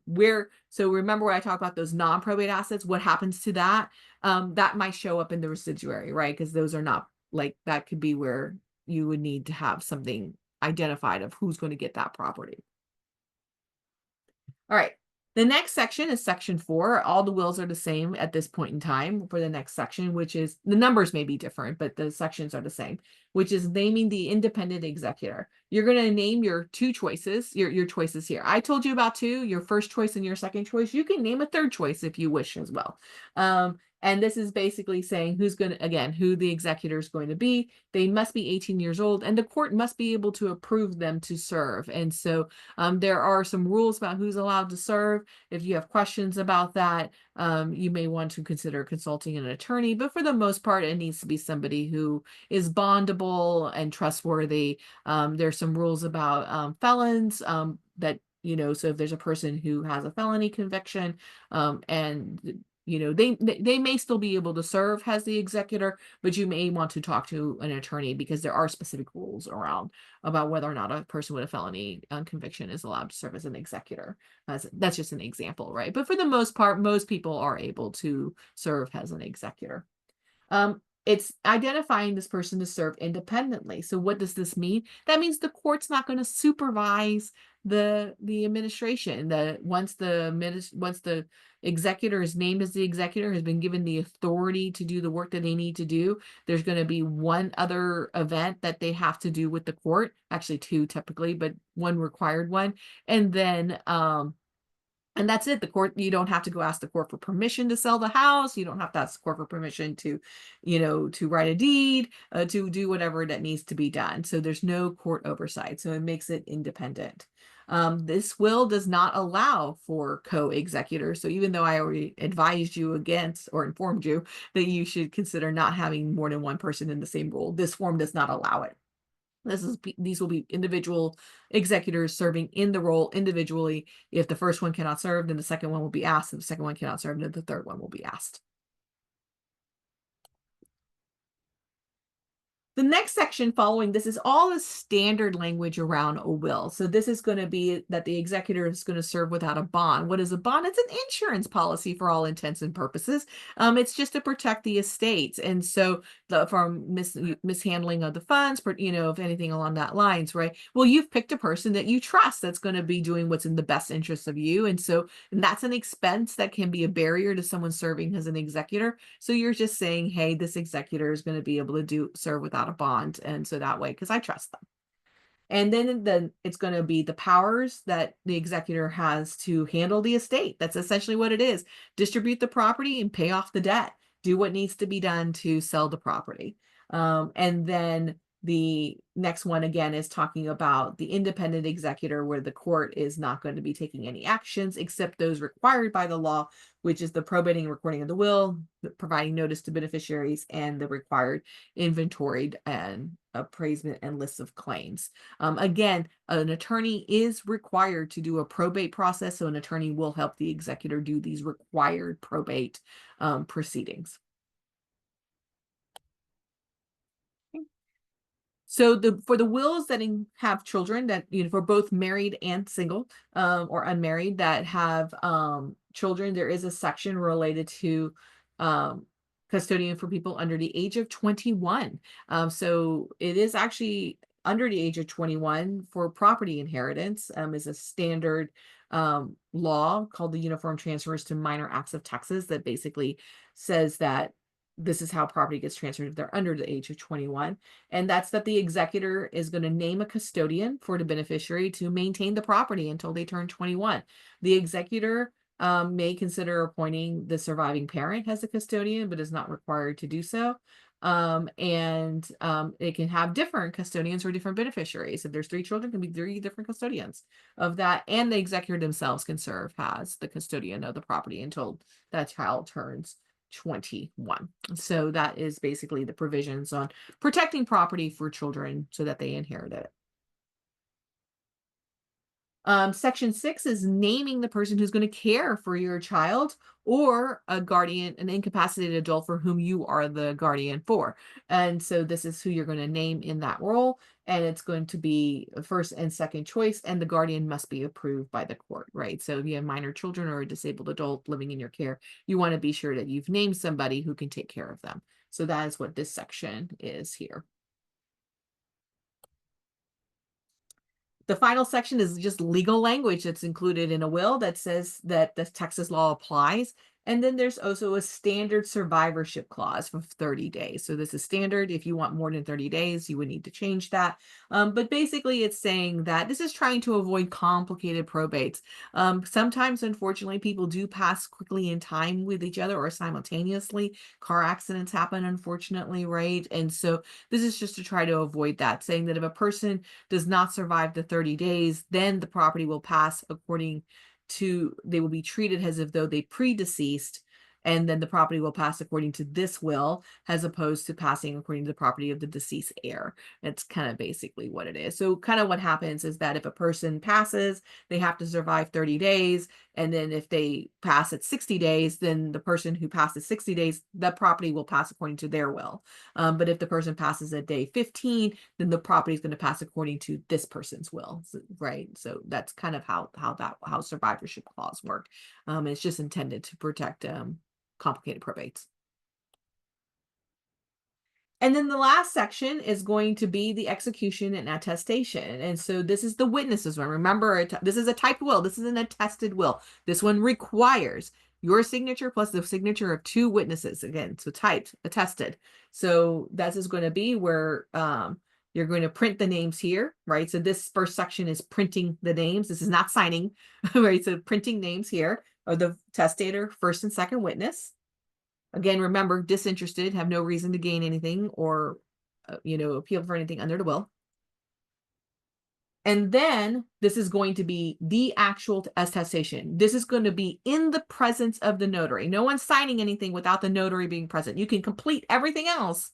remember when I talk about those non-probate assets, what happens to that? That might show up in the residuary, right? Because those are not, like, that could be where you would need to have something identified of who's going to get that property. All right. The next section is section 4. All the wills are the same at this point in time for the next section, which is, the numbers may be different, but the sections are the same, which is naming the independent executor. You're going to name your two choices, your choices here. I told you about two, your first choice and your second choice. You can name a third choice if you wish as well. And this is basically saying who the executor is going to be. They must be 18 years old, and the court must be able to approve them to serve. And so there are some rules about who's allowed to serve. If you have questions about that, you may want to consider consulting an attorney, but for the most part, it needs to be somebody who is bondable and trustworthy. There's some rules about felons that, so if there's a person who has a felony conviction, and they may still be able to serve as the executor, but you may want to talk to an attorney, because there are specific rules around about whether or not a person with a felony conviction is allowed to serve as an executor. That's just an example, right? But for the most part, most people are able to serve as an executor. It's identifying this person to serve independently. So what does this mean? That means the court's not going to supervise the administration. That once the executor is named as the executor, has been given the authority to do the work that they need to do, there's going to be one other event that they have to do with the court, actually two typically, but one required one. And then and that's it. The court, you don't have to go ask the court for permission to sell the house. You don't have to ask the court for permission to, to write a deed, to do whatever that needs to be done. So there's no court oversight. So it makes it independent. This will does not allow for co-executors. So even though I already advised you against, or informed you that you should consider not having more than one person in the same role, this form does not allow it. These will be individual executors serving in the role individually. If the first one cannot serve, then the second one will be asked. If the second one cannot serve, then the third one will be asked. The next section following this is all the standard language around a will. So this is going to be that the executor is going to serve without a bond. What is a bond? It's an insurance policy for all intents and purposes. It's just to protect the estates. And so from mishandling of the funds, if anything along that lines, right? Well, you've picked a person that you trust that's going to be doing what's in the best interest of you. And that's an expense that can be a barrier to someone serving as an executor. So you're just saying, hey, this executor is going to be able to serve without a bond, and so that way, because I trust them. And then it's going to be the powers that the executor has to handle the estate. That's essentially what it is. Distribute the property and pay off the debt. Do what needs to be done to sell the property. And then the next one again is talking about the independent executor, where the court is not going to be taking any actions except those required by the law, which is the probating and recording of the will, providing notice to beneficiaries, and the required inventory and appraisement and lists of claims. Again, an attorney is required to do a probate process, so an attorney will help the executor do these required probate proceedings. So for the wills that have children, that for both married and single or unmarried that have children, there is a section related to custodian for people under the age of 21. So it is actually under the age of 21 for property inheritance, is a standard law called the Uniform Transfers to Minor Acts of Texas that basically says that this is how property gets transferred if they're under the age of 21. And that's that the executor is going to name a custodian for the beneficiary to maintain the property until they turn 21. The executor may consider appointing the surviving parent as a custodian, but is not required to do so. It can have different custodians for different beneficiaries. If there's 3 children, it can be 3 different custodians of that. And the executor themselves can serve as the custodian of the property until that child turns 21. So that is basically the provisions on protecting property for children so that they inherit it. Section 6 is naming the person who's going to care for your child or a guardian, an incapacitated adult for whom you are the guardian for. And so this is who you're going to name in that role. And it's going to be a first and second choice, and the guardian must be approved by the court, right? So if you have minor children or a disabled adult living in your care, you want to be sure that you've named somebody who can take care of them. So that is what this section is here. The final section is just legal language that's included in a will that says that the Texas law applies. And then there's also a standard survivorship clause for 30 days. So this is standard. If you want more than 30 days, you would need to change that. But basically it's saying that this is trying to avoid complicated probates. Sometimes, unfortunately, people do pass quickly in time with each other or simultaneously. Car accidents happen, unfortunately, right? And so this is just to try to avoid that, saying that if a person does not survive the 30 days, then the property will pass according to, they will be treated as if though they predeceased, and then the property will pass according to this will, as opposed to passing according to the property of the deceased heir. That's kind of basically what it is. So kind of what happens is that if a person passes, they have to survive 30 days. And then if they pass at 60 days, then the person who passes 60 days, the property will pass according to their will. But if the person passes at day 15, then the property is going to pass according to this person's will, right? So that's kind of how survivorship clause work. It's just intended to protect complicated probates. And then the last section is going to be the execution and attestation. And so this is the witnesses one. Remember, this is a typed will. This is an attested will. This one requires your signature plus the signature of 2 witnesses. Again, so typed, attested. So that is going to be where you're going to print the names here, right? So this first section is printing the names. This is not signing, right? So printing names here are the testator, first and second witness. Again, remember, disinterested, have no reason to gain anything or, appeal for anything under the will. And then this is going to be the actual attestation. This is going to be in the presence of the notary. No one's signing anything without the notary being present. You can complete everything else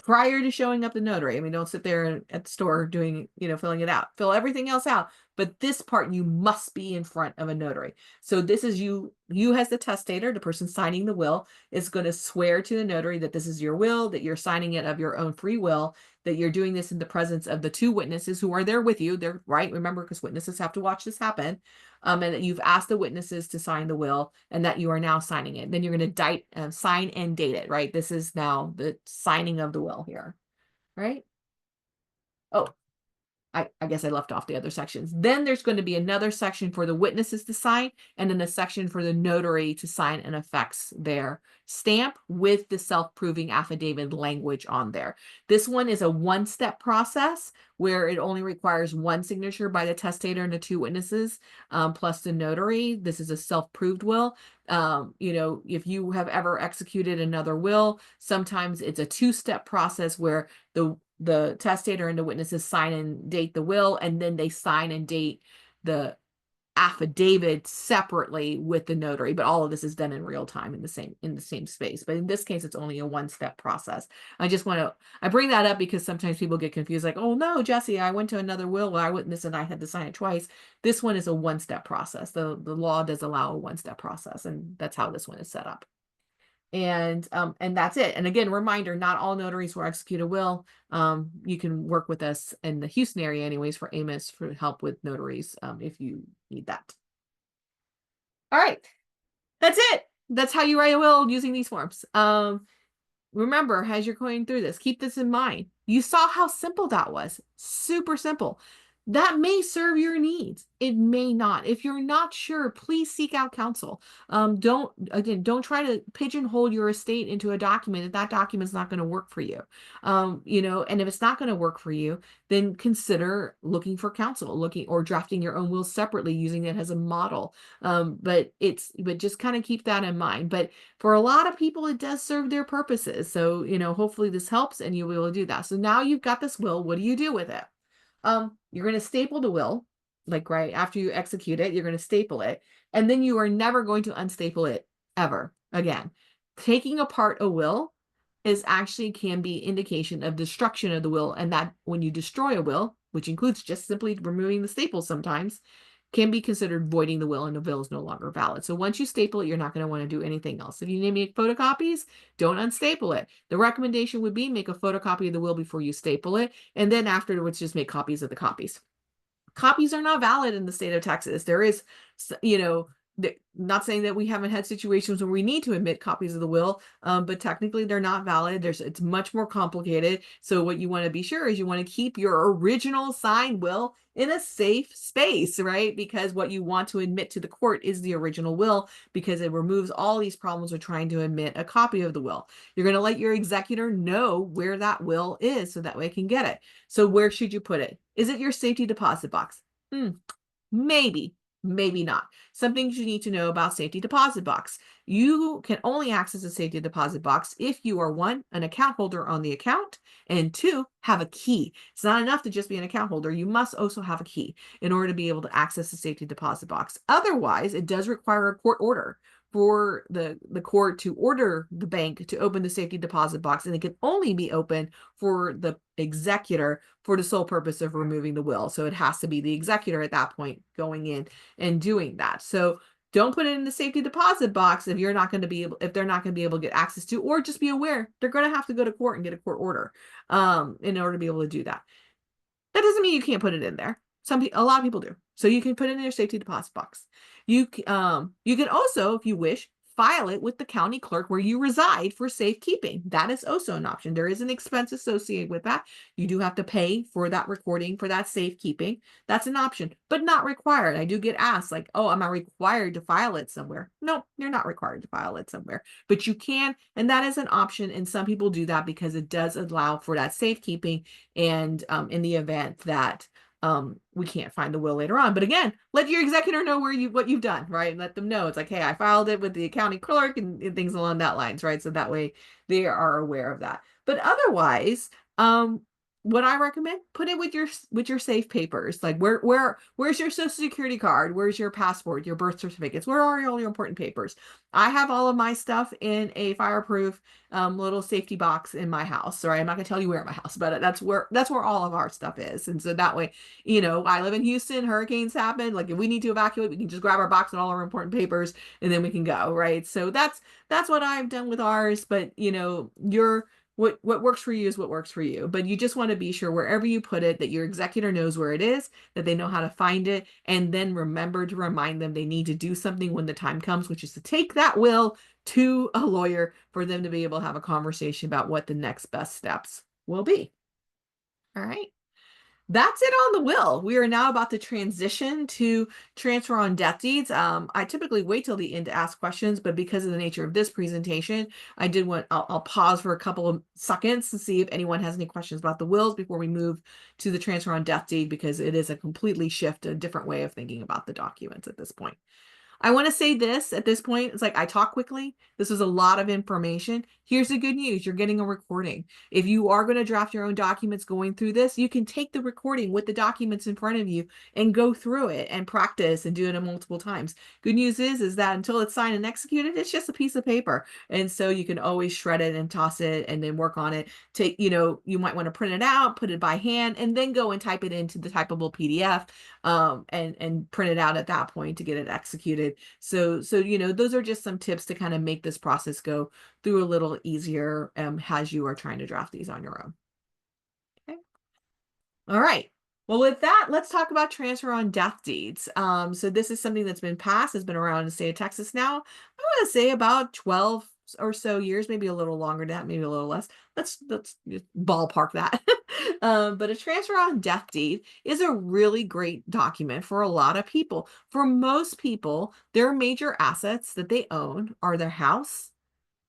prior to showing up the notary. I mean, don't sit there at the store doing, filling it out. Fill everything else out. But this part, you must be in front of a notary. So this is you as the testator, the person signing the will, is going to swear to the notary that this is your will, that you're signing it of your own free will, that you're doing this in the presence of the 2 witnesses who are there with you. They're right, remember, because witnesses have to watch this happen. And that you've asked the witnesses to sign the will and that you are now signing it. Then you're going to sign and date it, right? This is now the signing of the will here, right? Oh, I guess I left off the other sections. Then there's going to be another section for the witnesses to sign, and then a section for the notary to sign and affix their stamp with the self-proving affidavit language on there. This one is a 1-step process where it only requires 1 signature by the testator and the 2 witnesses, plus the notary. This is a self-proved will. If you have ever executed another will, sometimes it's a 2-step process where the testator and the witnesses sign and date the will, and then they sign and date the affidavit separately with the notary. But all of this is done in real time in the same space. But in this case, it's only a 1-step process. I bring that up because sometimes people get confused, like, oh no, Jesse, I went to another will where I witnessed and I had to sign it twice. This one is a 1-step process. The law does allow a 1-step process, and that's how this one is set up. And that's it. And again, reminder, not all notaries will execute a will. You can work with us in the Houston area anyways for Amos for help with notaries if you need that. All right, that's it. That's how you write a will using these forms. Remember, as you're going through this, keep this in mind. You saw how simple that was. Super simple. That may serve your needs. It may not. If you're not sure, please seek out counsel. Don't try to pigeonhole your estate into a document if that document's not going to work for you. And if it's not going to work for you, then consider looking for counsel, or drafting your own will separately, using it as a model. But just kind of keep that in mind. But for a lot of people, it does serve their purposes. So, hopefully this helps and you'll be able to do that. So now you've got this will. What do you do with it? You're going to staple the will, like right after you execute it, you're going to staple it, and then you are never going to unstaple it ever again. Taking apart a will can be indication of destruction of the will, and that when you destroy a will, which includes just simply removing the staples sometimes, can be considered voiding the will, and the will is no longer valid. So once you staple it, you're not going to want to do anything else. If you need to make photocopies, don't unstaple it. The recommendation would be make a photocopy of the will before you staple it, and then afterwards just make copies of the copies. Copies are not valid in the state of Texas. There is, not saying that we haven't had situations where we need to admit copies of the will, but technically they're not valid. It's much more complicated. So what you want to be sure is you want to keep your original signed will in a safe space, right? Because what you want to admit to the court is the original will, because it removes all these problems with trying to admit a copy of the will. You're going to let your executor know where that will is so that way it can get it. So where should you put it? Is it your safety deposit box? Maybe, maybe not. Some things you need to know about safety deposit box. You can only access a safety deposit box if you are, 1, an account holder on the account, and 2, have a key. It's not enough to just be an account holder. You must also have a key in order to be able to access the safety deposit box. Otherwise, it does require a court order for the court to order the bank to open the safety deposit box, and it can only be open for the executor for the sole purpose of removing the will. So it has to be the executor at that point going in and doing that. So don't put it in the safety deposit box if they're not going to be able to get access to, or just be aware they're going to have to go to court and get a court order in order to be able to do that. That doesn't mean you can't put it in there. A lot of people do. So you can put it in your safety deposit box. You can also, if you wish, file it with the county clerk where you reside for safekeeping. That is also an option. There is an expense associated with that. You do have to pay for that recording, for that safekeeping. That's an option, but not required. I do get asked like, oh, am I required to file it somewhere? No, you're not required to file it somewhere, but you can, and that is an option. And some people do that because it does allow for that safekeeping, and in the event that we can't find the will later on. But again, let your executor know what you've done, right? And let them know. It's like, hey, I filed it with the county clerk and things along that lines, right? So that way they are aware of that. But otherwise, what I recommend, put it with your safe papers. Like where's your social security card? Where's your passport, your birth certificates? Where are all your important papers? I have all of my stuff in a fireproof little safety box in my house. Sorry, I'm not gonna tell you where in my house, but that's where all of our stuff is. And so that way, I live in Houston, hurricanes happen. Like if we need to evacuate, we can just grab our box and all our important papers and then we can go, right? So that's what I've done with ours. But what works for you is what works for you. But you just want to be sure wherever you put it that your executor knows where it is, that they know how to find it, and then remember to remind them they need to do something when the time comes, which is to take that will to a lawyer for them to be able to have a conversation about what the next best steps will be. All right. That's it on the will. We are now about to transition to transfer on death deeds. I typically wait till the end to ask questions, but because of the nature of this presentation, I'll pause for a couple of seconds to see if anyone has any questions about the wills before we move to the transfer on death deed, because it is a different way of thinking about the documents at this point. I want to say this at this point. It's like I talk quickly. This was a lot of information. Here's the good news. You're getting a recording. If you are going to draft your own documents going through this, you can take the recording with the documents in front of you and go through it and practice and do it multiple times. Good news is that until it's signed and executed, it's just a piece of paper. And so you can always shred it and toss it and then work on it. You might want to print it out, put it by hand, and then go and type it into the typable PDF and print it out at that point to get it executed. So those are just some tips to kind of make this process go through a little easier as you are trying to draft these on your own. Okay. All right. Well, with that, let's talk about transfer on death deeds. So this is something that's been passed, has been around in the state of Texas now, I want to say about 12 or so years, maybe a little longer than that, maybe a little less. Let's just ballpark that. But a transfer on death deed is a really great document for a lot of people. For most people, their major assets that they own are their house,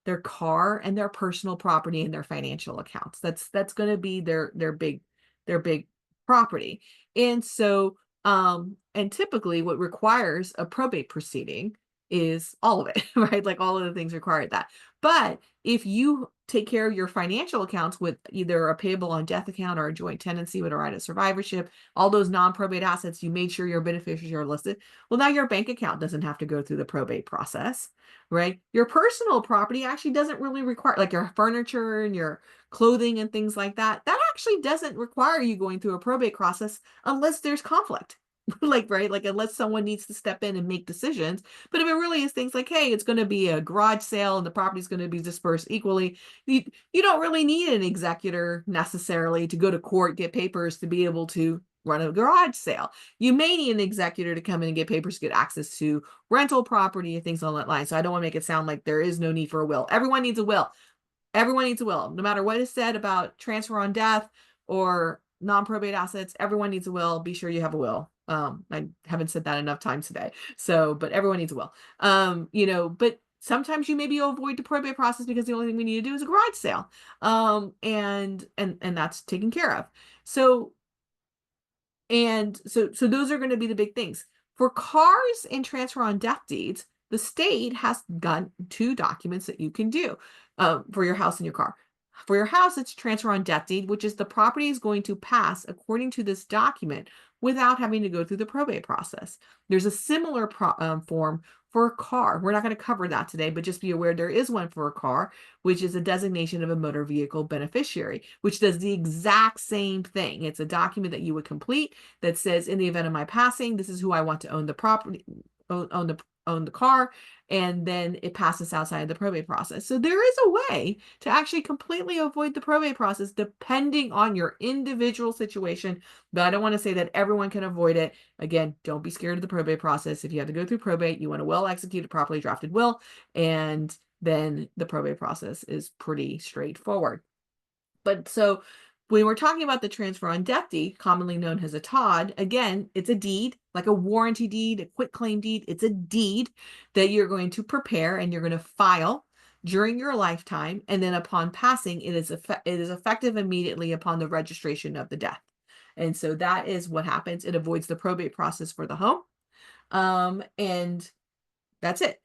their car, and their personal property and their financial accounts. That's going to be their big property. And so and typically what requires a probate proceeding is all of it, right? Like all of the things required that. But if you take care of your financial accounts with either a payable on death account or a joint tenancy with a right of survivorship, all those non-probate assets, you made sure your beneficiaries are listed. Well, now your bank account doesn't have to go through the probate process, right? Your personal property actually doesn't really require, like your furniture and your clothing and things like that. That actually doesn't require you going through a probate process unless there's conflict. like, right, like unless someone needs to step in and make decisions. But if it really is things like, hey, it's going to be a garage sale and the property's going to be dispersed equally, you don't really need an executor necessarily to go to court, get papers to be able to run a garage sale. You may need an executor to come in and get papers to get access to rental property and things along that line. So I don't want to make it sound like there is no need for a will. Everyone needs a will. Everyone needs a will. No matter what is said about transfer on death or non-probate assets, everyone needs a will. Be sure you have a will. I haven't said that enough times today. So, but everyone needs a will. But sometimes you maybe avoid the probate process because the only thing we need to do is a garage sale. And that's taken care of. So those are going to be the big things. For cars and transfer on death deeds, the state has got 2 documents that you can do for your house and your car. For your house, it's transfer on death deed, which is the property is going to pass according to this document without having to go through the probate process. There's a similar form for a car. We're not going to cover that today, but just be aware there is one for a car, which is a designation of a motor vehicle beneficiary, which does the exact same thing. It's a document that you would complete that says, in the event of my passing, this is who I want to own the property, own the car, and then it passes outside of the probate process. So there is a way to actually completely avoid the probate process depending on your individual situation, but I don't want to say that everyone can avoid it. Again, don't be scared of the probate process. If you have to go through probate, you want a well-executed, properly drafted will, and then the probate process is pretty straightforward. But so when we're talking about the transfer on death deed, commonly known as a TODD, again, it's a deed, like a warranty deed, a quitclaim deed. It's a deed that you're going to prepare and you're going to file during your lifetime. And then upon passing, it is effective immediately upon the registration of the death. And so that is what happens. It avoids the probate process for the home. And that's it.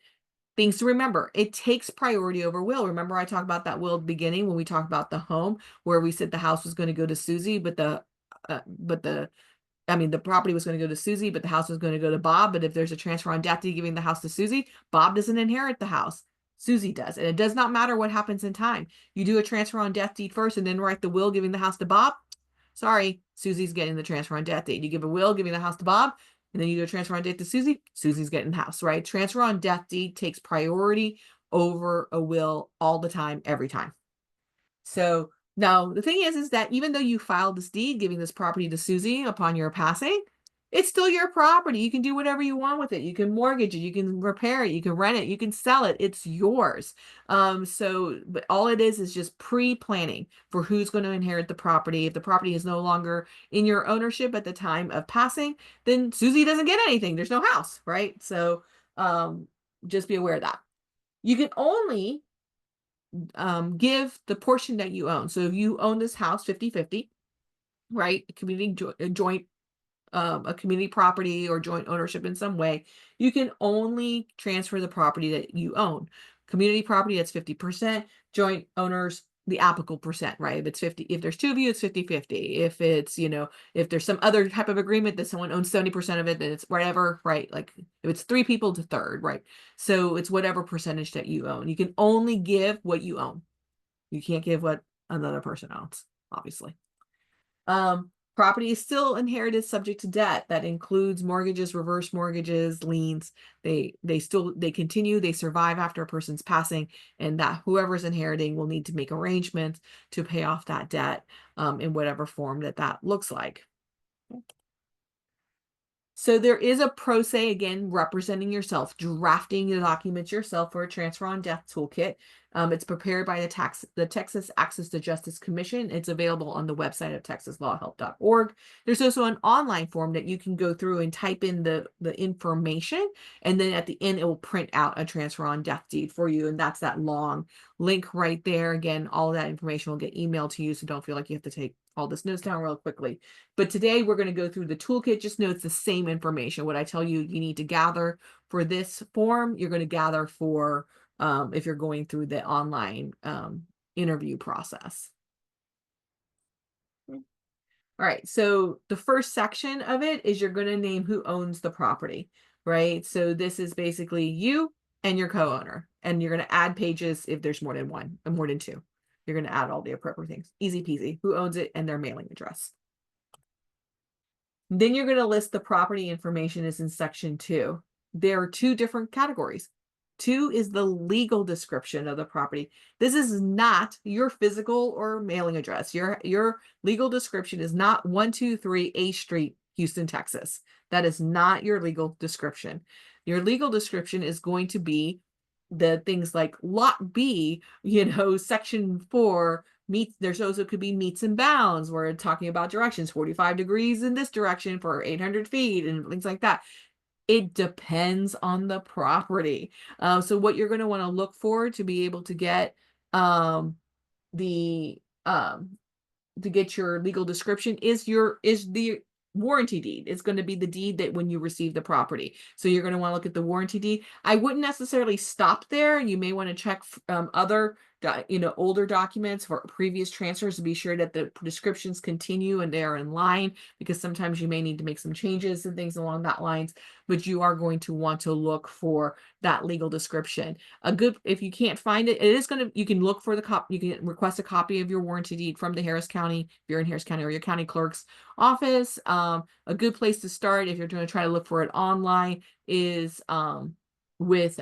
Things to remember, it takes priority over will. Remember I talked about that will at the beginning when we talked about the home, where we said the house was going to go to Susie, but the property was going to go to Susie, but the house was going to go to Bob. But if there's a transfer on death deed giving the house to Susie, Bob doesn't inherit the house. Susie does. And it does not matter what happens in time. You do a transfer on death deed first and then write the will giving the house to Bob. Sorry, Susie's getting the transfer on death deed. You give a will giving the house to Bob, and then you do a transfer on death to Susie, Susie's getting the house, right? Transfer on death deed takes priority over a will all the time, every time. So now the thing is that even though you filed this deed giving this property to Susie upon your passing, it's still your property. You can do whatever you want with it. You can mortgage it, you can repair it, you can rent it, you can sell it. It's yours. But all it is just pre-planning for who's going to inherit the property. If the property is no longer in your ownership at the time of passing, then Susie doesn't get anything. There's no house, right? So just be aware of that. You can only give the portion that you own. So if you own this house 50-50, right? A community property or joint ownership in some way, you can only transfer the property that you own. Community property, that's 50%. Joint owners, the applicable percent, right? If it's 50, if there's 2 of you, it's 50-50. If it's, if there's some other type of agreement that someone owns 70% of it, then it's whatever, right? Like if it's 3 people, it's a third, right? So it's whatever percentage that you own. You can only give what you own. You can't give what another person owns, obviously. Property is still inherited subject to debt. That includes mortgages, reverse mortgages, liens. They continue, they survive after a person's passing, and that whoever's inheriting will need to make arrangements to pay off that debt in whatever form that looks like. So there is a pro se, again, representing yourself, drafting the documents yourself for a transfer on death toolkit. It's prepared by the Texas Access to Justice Commission. It's available on the website of texaslawhelp.org. There's also an online form that you can go through and type in the information, and then at the end it will print out a transfer on death deed for you, and that's that long link right there. Again, all of that information will get emailed to you, so don't feel like you have to take all this notes down real quickly. But today we're going to go through the toolkit. Just know it's the same information. What I tell you need to gather for this form, you're going to gather for if you're going through the online interview process. All right, so the first section of it is you're going to name who owns the property, right? So this is basically you and your co-owner, and you're going to add pages if there's more than one and more than 2. You're going to add all the appropriate things. Easy peasy. Who owns it and their mailing address. Then you're going to list the property information is in section 2. There are 2 different categories. 2 is the legal description of the property. This is not your physical or mailing address. Your legal description is not 123 A Street, Houston, Texas. That is not your legal description. Your legal description is going to be the things like lot B, section 4, meets, there's also could be meets and bounds. We're talking about directions, 45 degrees in this direction for 800 feet and things like that. It depends on the property. So what you're going to want to look for to be able to get the to get your legal description is the warranty deed. It's going to be the deed that when you receive the property. So you're going to want to look at the warranty deed. I wouldn't necessarily stop there. You may want to check other older documents for previous transfers to be sure that the descriptions continue and they are in line, because sometimes you may need to make some changes and things along that lines, but you are going to want to look for that legal description. If you can't find it, you can look for you can request a copy of your warranty deed from the Harris County, if you're in Harris County, or your county clerk's office. A good place to start if you're going to try to look for it online is with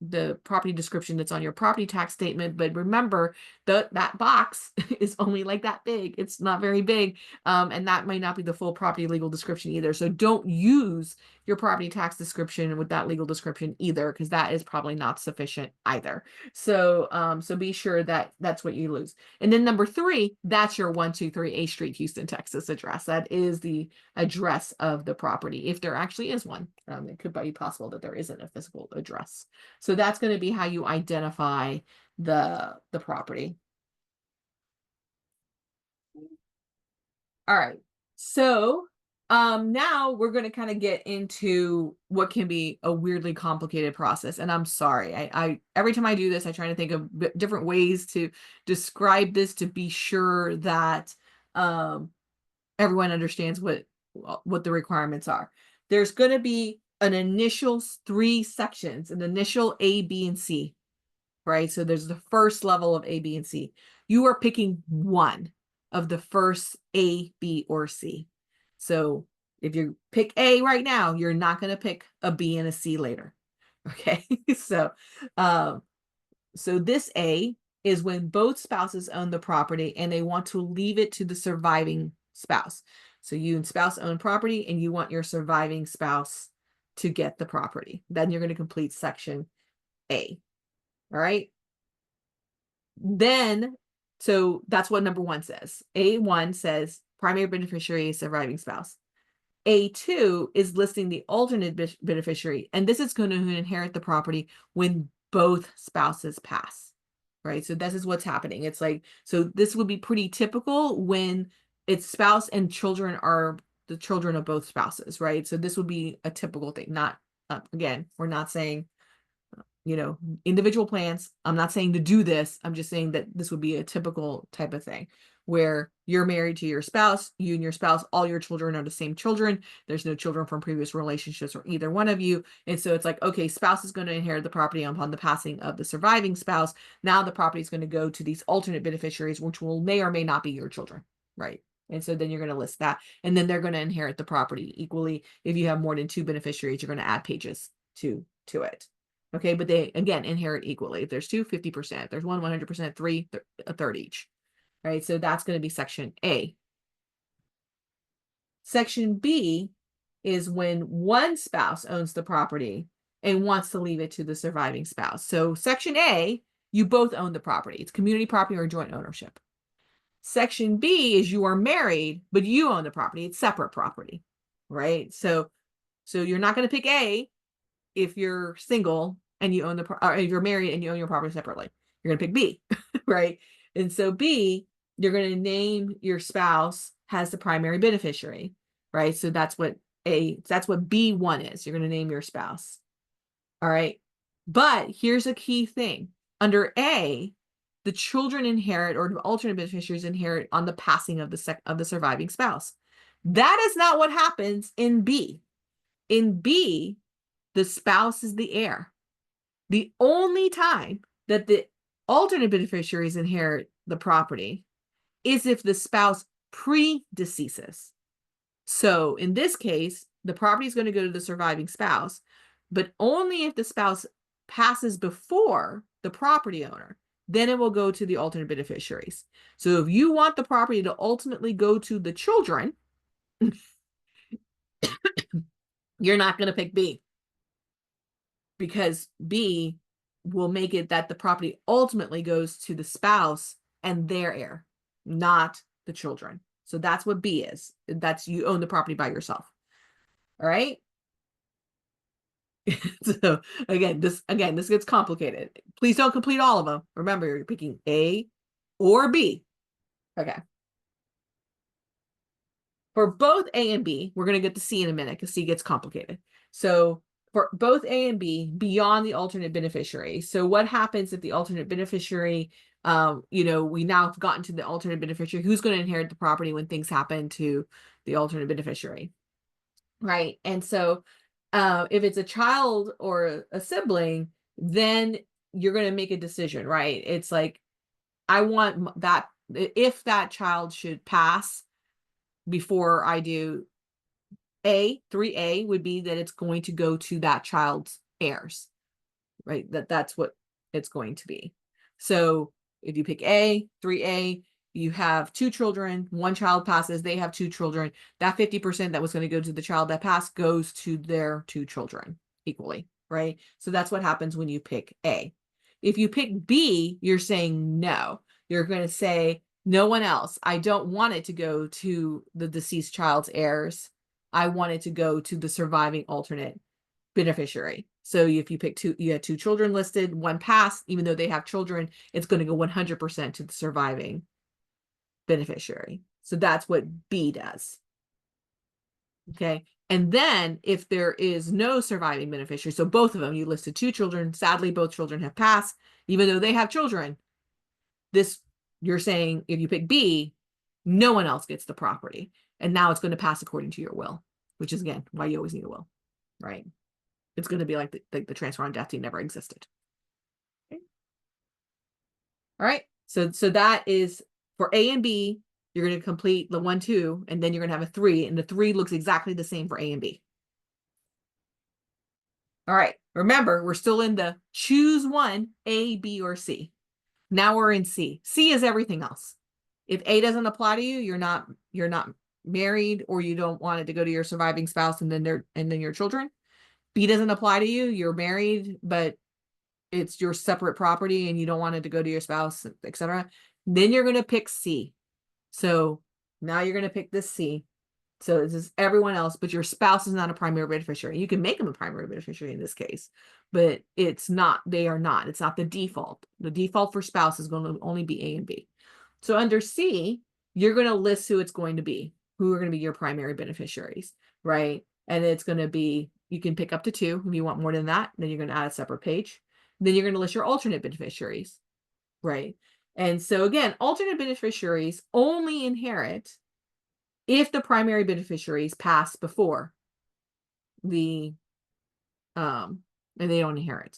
the property description that's on your property tax statement. But remember that box is only like that big. It's not very big. And that might not be the full property legal description either. So don't use your property tax description with that legal description either, because that is probably not sufficient either. So so be sure that that's what you lose. And then number 3, that's your 123 A Street, Houston, Texas address. That is the address of the property, if there actually is one. It could be possible that there isn't a physical address. So that's going to be how you identify the property. All right. So now we're going to kind of get into what can be a weirdly complicated process. And I'm sorry, I every time I do this, I try to think of different ways to describe this to be sure that everyone understands what the requirements are. There's going to be an initial 3 sections, an initial A, B, and C, right? So there's the first level of A, B, and C. You are picking one of the first A, B, or C. So if you pick A right now, you're not going to pick a B and a C later. Okay. So this A is when both spouses own the property and they want to leave it to the surviving spouse. So you and spouse own property and you want your surviving spouse to get the property. Then you're going to complete section A. All right. Then, so that's what number 1 says. A1 says primary beneficiary is surviving spouse. A2 is listing the alternate beneficiary, and this is going to inherit the property when both spouses pass, right? So this is what's happening. It's like, so this would be pretty typical when it's spouse and children are the children of both spouses, right? So this would be a typical thing. Not, again, we're not saying, individual plans. I'm not saying to do this. I'm just saying that this would be a typical type of thing where you're married to your spouse, you and your spouse, all your children are the same children. There's no children from previous relationships or either one of you. And so it's like, okay, spouse is going to inherit the property upon the passing of the surviving spouse. Now the property is going to go to these alternate beneficiaries, which may or may not be your children, right? And so then you're going to list that, and then they're going to inherit the property equally. If you have more than 2 beneficiaries, you're going to add pages to it. Okay, but they, again, inherit equally. If there's 2, 50%. There's 1, 100%, 3, a third each. Right, so that's going to be section A. Section B is when one spouse owns the property and wants to leave it to the surviving spouse. So section A, you both own the property. It's community property or joint ownership. Section B is you are married, but you own the property. It's separate property, right? So you're not going to pick A if you're single and you own or if you're married and you own your property separately. You're going to pick B, right? And so B, you're going to name your spouse as the primary beneficiary, right? So that's what B1 is. You're going to name your spouse. All right. But here's a key thing. Under A, the children inherit, or the alternate beneficiaries inherit on the passing of the surviving spouse. That is not what happens in B. In B, the spouse is the heir. The only time that the alternate beneficiaries inherit the property is if the spouse predeceases. So in this case, the property is going to go to the surviving spouse, but only if the spouse passes before the property owner, then it will go to the alternate beneficiaries. So if you want the property to ultimately go to the children, you're not going to pick B, because B will make it that the property ultimately goes to the spouse and their heir, not the children. So that's what B is. That's you own the property by yourself. All right. So this gets complicated. Please don't complete all of them. Remember, you're picking A or B. Okay. For both A and B, we're going to get to C in a minute because C gets complicated. So for both A and B, beyond the alternate beneficiary. So what happens if the alternate beneficiary, we now have gotten to the alternate beneficiary, who's going to inherit the property when things happen to the alternate beneficiary, right? And so if it's a child or a sibling, then you're going to make a decision, right? It's like, I want that, if that child should pass before I do A, 3A would be that it's going to go to that child's heirs, right? That's what it's going to be. So if you pick A, 3A, you have 2 children, 1 child passes, they have 2 children. That 50% that was going to go to the child that passed goes to their 2 children equally, right? So that's what happens when you pick A. If you pick B, you're saying no. You're going to say, no one else. I don't want it to go to the deceased child's heirs. I want it to go to the surviving alternate beneficiary. So if you pick 2, you have 2 children listed, 1 passed, even though they have children, it's going to go 100% to the surviving beneficiary. So that's what B does. Okay. And then if there is no surviving beneficiary, so both of them, you listed 2 children, sadly, both children have passed, even though they have children, you're saying if you pick B, no one else gets the property. And now it's going to pass according to your will, which is, again, why you always need a will, right? It's going to be like the transfer on death deed never existed. Okay. All right. So that is for A and B. You're going to complete the 1, 2, and then you're going to have a 3, and the 3 looks exactly the same for A and B. All right. Remember, we're still in the choose one, A, B, or C. Now we're in C. C is everything else. If A doesn't apply to you, you're not married, or you don't want it to go to your surviving spouse and then your children. B doesn't apply to you, you're married, but it's your separate property and you don't want it to go to your spouse, etc. Then you're going to pick C. So now you're going to pick this C. So this is everyone else, but your spouse is not a primary beneficiary. You can make them a primary beneficiary in this case, but they are not. It's not the default. The default for spouse is going to only be A and B. So under C, you're going to list who it's going to be, who are going to be your primary beneficiaries, right? And it's going to be, you can pick up to 2. If you want more than that, then you're going to add a separate page. Then you're going to list your alternate beneficiaries, right? And so again, alternate beneficiaries only inherit if the primary beneficiaries pass before the, and they don't inherit.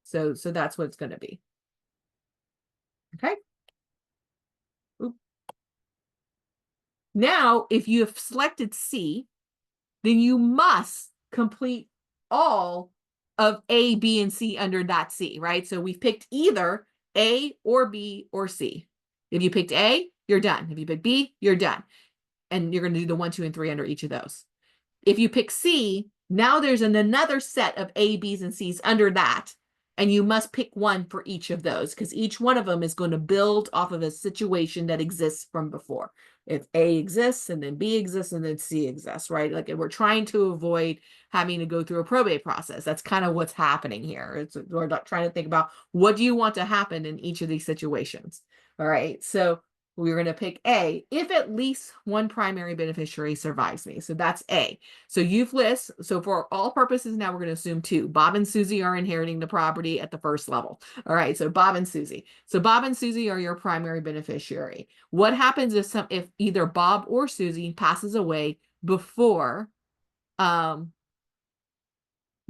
So that's what it's going to be. Okay. Oop. Now, if you have selected C, then you must complete all of A, B, and C under that C, right? So we've picked either A or B or C. If you picked A, you're done. If you pick B, you're done. And you're going to do the 1, 2, and 3 under each of those. If you pick C, now there's another set of A, B's, and C's under that. And you must pick one for each of those, because each one of them is going to build off of a situation that exists from before. If A exists, and then B exists, and then C exists, right? Like, we're trying to avoid having to go through a probate process. That's kind of what's happening here. We're not trying to think about what do you want to happen in each of these situations. All right. So we're going to pick A if at least one primary beneficiary survives me. So that's A. So you've list. So for all purposes, now we're going to assume 2. Bob and Susie are inheriting the property at the first level. All right. So Bob and Susie. So Bob and Susie are your primary beneficiary. What happens if either Bob or Susie passes away before the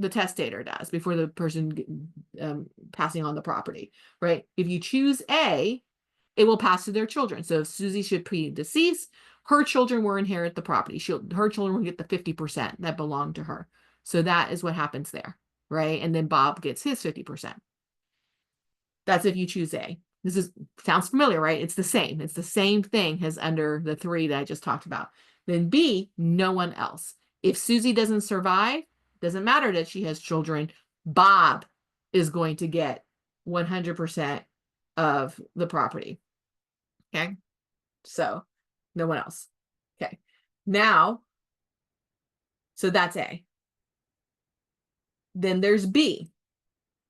testator does, before the person passing on the property, right? If you choose A, it will pass to their children. So if Susie should be deceased, her children will inherit the property. Her children will get the 50% that belong to her. So that is what happens there, right? And then Bob gets his 50%. That's if you choose A. Sounds familiar, right? It's the same. It's the same thing as under the 3 that I just talked about. Then B, no one else. If Susie doesn't survive, doesn't matter that she has children, Bob is going to get 100% of the property. Okay. So no one else. Okay. Now, so that's A. Then there's B.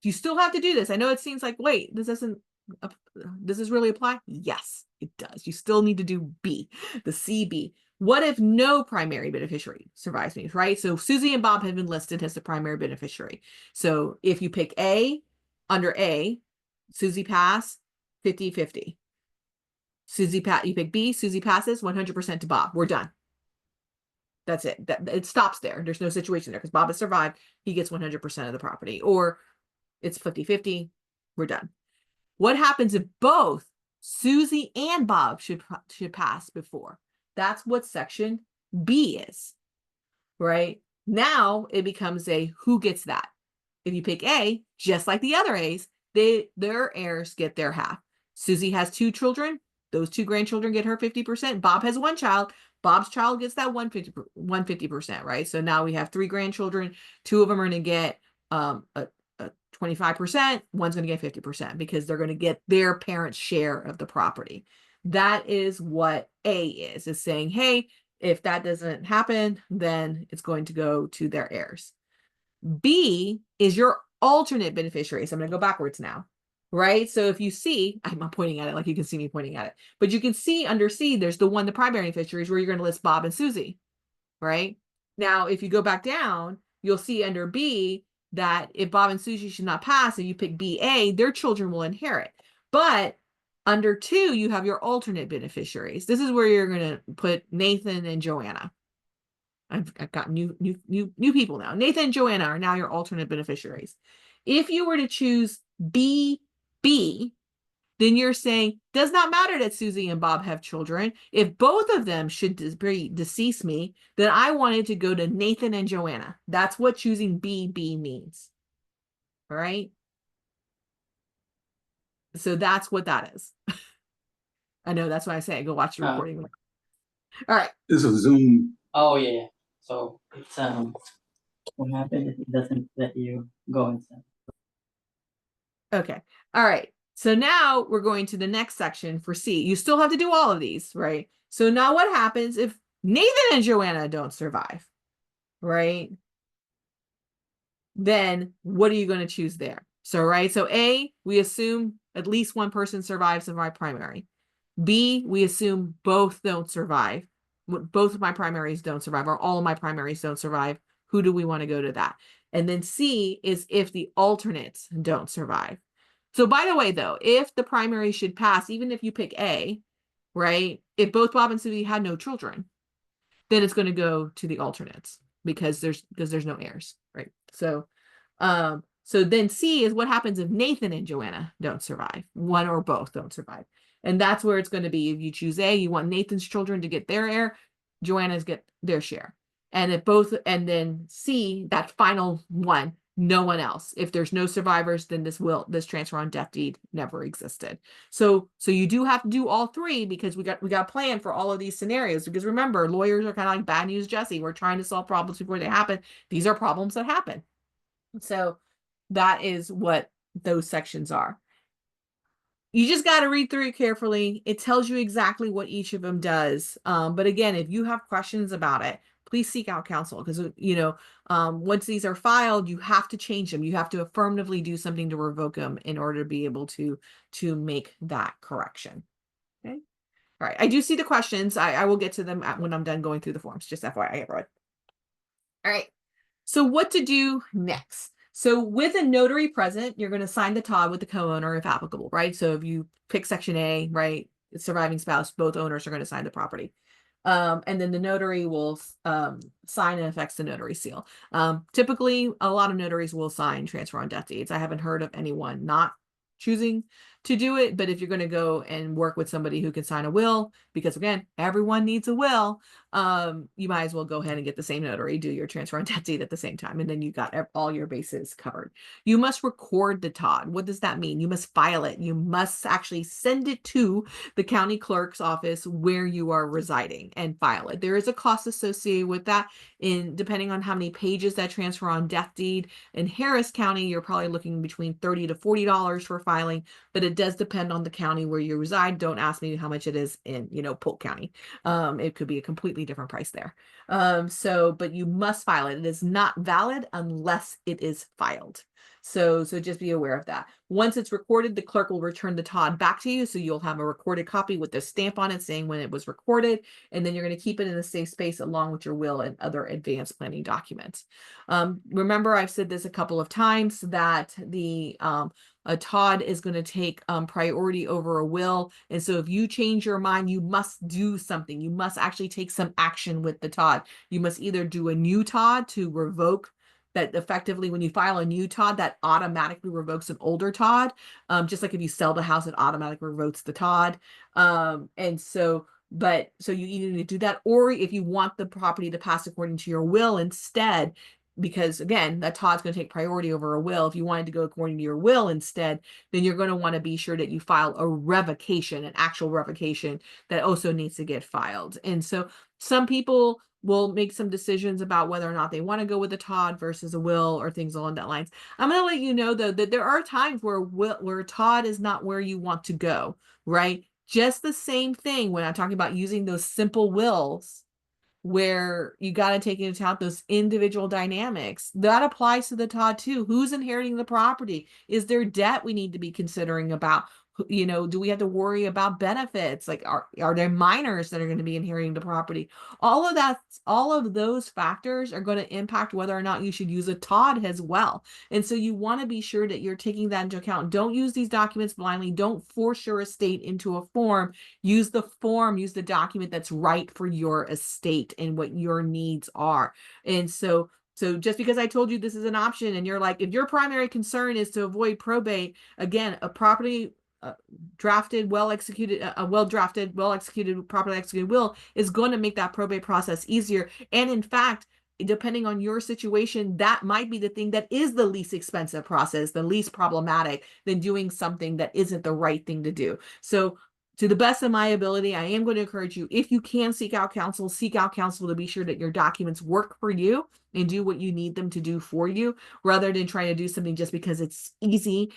You still have to do this. I know it seems like, wait, does this really apply? Yes, it does. You still need to do B, the CB. What if no primary beneficiary survives me, right? So Susie and Bob have been listed as the primary beneficiary. So if you pick A, under A, Susie pass, 50-50. You pick B, Susie passes, 100% to Bob. We're done. That's it. It stops there. There's no situation there because Bob has survived. He gets 100% of the property. Or it's 50-50. We're done. What happens if both Susie and Bob should pass before? That's what section B is, right? Now it becomes a who gets that. If you pick A, just like the other A's, their heirs get their half. Susie has 2 children. Those 2 grandchildren get her 50%. Bob has 1 child. Bob's child gets that 150%, right? So now we have 3 grandchildren. 2 of them are going to get a 25%. One's going to get 50% because they're going to get their parents' share of the property. That is what A is saying, hey, if that doesn't happen, then it's going to go to their heirs. B is your alternate beneficiary. So I'm going to go backwards now, right? So if you see, I'm not pointing at it like you can see me pointing at it, but you can see under C, there's the primary beneficiaries where you're going to list Bob and Susie, right? Now, if you go back down, you'll see under B that if Bob and Susie should not pass and you pick BA, their children will inherit. But under 2, you have your alternate beneficiaries. This is where you're going to put Nathan and Joanna. I've got new people now. Nathan and Joanna are now your alternate beneficiaries. If you were to choose BB, then you're saying, does not matter that Susie and Bob have children. If both of them should decease me, then I wanted to go to Nathan and Joanna. That's what choosing BB means. All right. So that's what that is. I know that's why I say go watch the recording. All right. This is Zoom. Oh yeah. So it's what happened if it doesn't let you go inside? Okay. All right. So now we're going to the next section for C. You still have to do all of these, right? So now what happens if Nathan and Joanna don't survive, right? Then what are you going to choose there? So, right. So A, we assume at least one person survives of my primary. B, we assume both don't survive. Both of my primaries don't survive, or all of my primaries don't survive. Who do we want to go to that? And then C is if the alternates don't survive. So by the way, though, if the primary should pass, even if you pick A, right, if both Bob and Susie had no children, then it's going to go to the alternates because there's no heirs, right? So then C is what happens if Nathan and Joanna don't survive. One or both don't survive. And that's where it's going to be. If you choose A, you want Nathan's children to get their heir, Joanna's get their share. And if both, and then C, that final one, no one else. If there's no survivors, then this transfer on death deed never existed. So you do have to do all 3 because we got a plan for all of these scenarios. Because remember, lawyers are kind of like bad news Jesse. We're trying to solve problems before they happen. These are problems that happen. So that is what those sections are. You just got to read through it carefully. It tells you exactly what each of them does. But again, if you have questions about it, please seek out counsel because, once these are filed, you have to change them. You have to affirmatively do something to revoke them in order to be able to make that correction. Okay. All right. I do see the questions. I will get to them when I'm done going through the forms. Just FYI, everyone. All right. So what to do next? So with a notary present, you're going to sign the TODD with the co-owner if applicable, right? So if you pick section A, right, surviving spouse, both owners are going to sign the property. And then the notary will sign and affix the notary seal. Typically, a lot of notaries will sign transfer on death deeds. I haven't heard of anyone not choosing to do it. But if you're going to go and work with somebody who can sign a will, because again, everyone needs a will, you might as well go ahead and get the same notary, do your transfer on debt deed at the same time. And then you got all your bases covered. You must record the TOD. What does that mean? You must file it. You must actually send it to the county clerk's office where you are residing and file it. There is a cost associated with that, in depending on how many pages that transfer on death deed. In Harris County, you're probably looking between $30 to $40 for filing, but it does depend on the county where you reside. Don't ask me how much it is in, Polk County. It could be a completely different price there. But you must file it. It is not valid unless it is filed. So just be aware of that. Once it's recorded, the clerk will return the TOD back to you. So you'll have a recorded copy with the stamp on it saying when it was recorded, and then you're going to keep it in a safe space along with your will and other advanced planning documents. Remember, I've said this a couple of times that a TOD is going to take priority over a will. And so if you change your mind, you must do something. You must actually take some action with the TOD. You must either do a new TOD to revoke that. Effectively, when you file a new TOD, that automatically revokes an older TOD. Just like if you sell the house, it automatically revokes the TOD. So you either need to do that, or if you want the property to pass according to your will instead, because again, that TOD's going to take priority over a will. If you wanted to go according to your will instead, then you're going to want to be sure that you file a revocation, an actual revocation that also needs to get filed. And so some people will make some decisions about whether or not they want to go with a TOD versus a will or things along that lines. I'm going to let you know, though, that there are times where TOD is not where you want to go, right? Just the same thing when I'm talking about using those simple wills, where you got to take into account those individual dynamics. That applies to the TOD too. Who's inheriting the property? Is there debt we need to be considering about? Do we have to worry about benefits? Like, are there minors that are going to be inheriting the property? All of those factors are going to impact whether or not you should use a TOD as well. And so you want to be sure that you're taking that into account. Don't use these documents blindly. Don't force your estate into a form. Use the document that's right for your estate and what your needs are. And so just because I told you this is an option and you're like, if your primary concern is to avoid probate, again, a property drafted, well-executed, properly executed will is going to make that probate process easier. And in fact, depending on your situation, that might be the thing that is the least expensive process, the least problematic than doing something that isn't the right thing to do. So to the best of my ability, I am going to encourage you, if you can seek out counsel to be sure that your documents work for you and do what you need them to do for you, rather than trying to do something just because it's easy.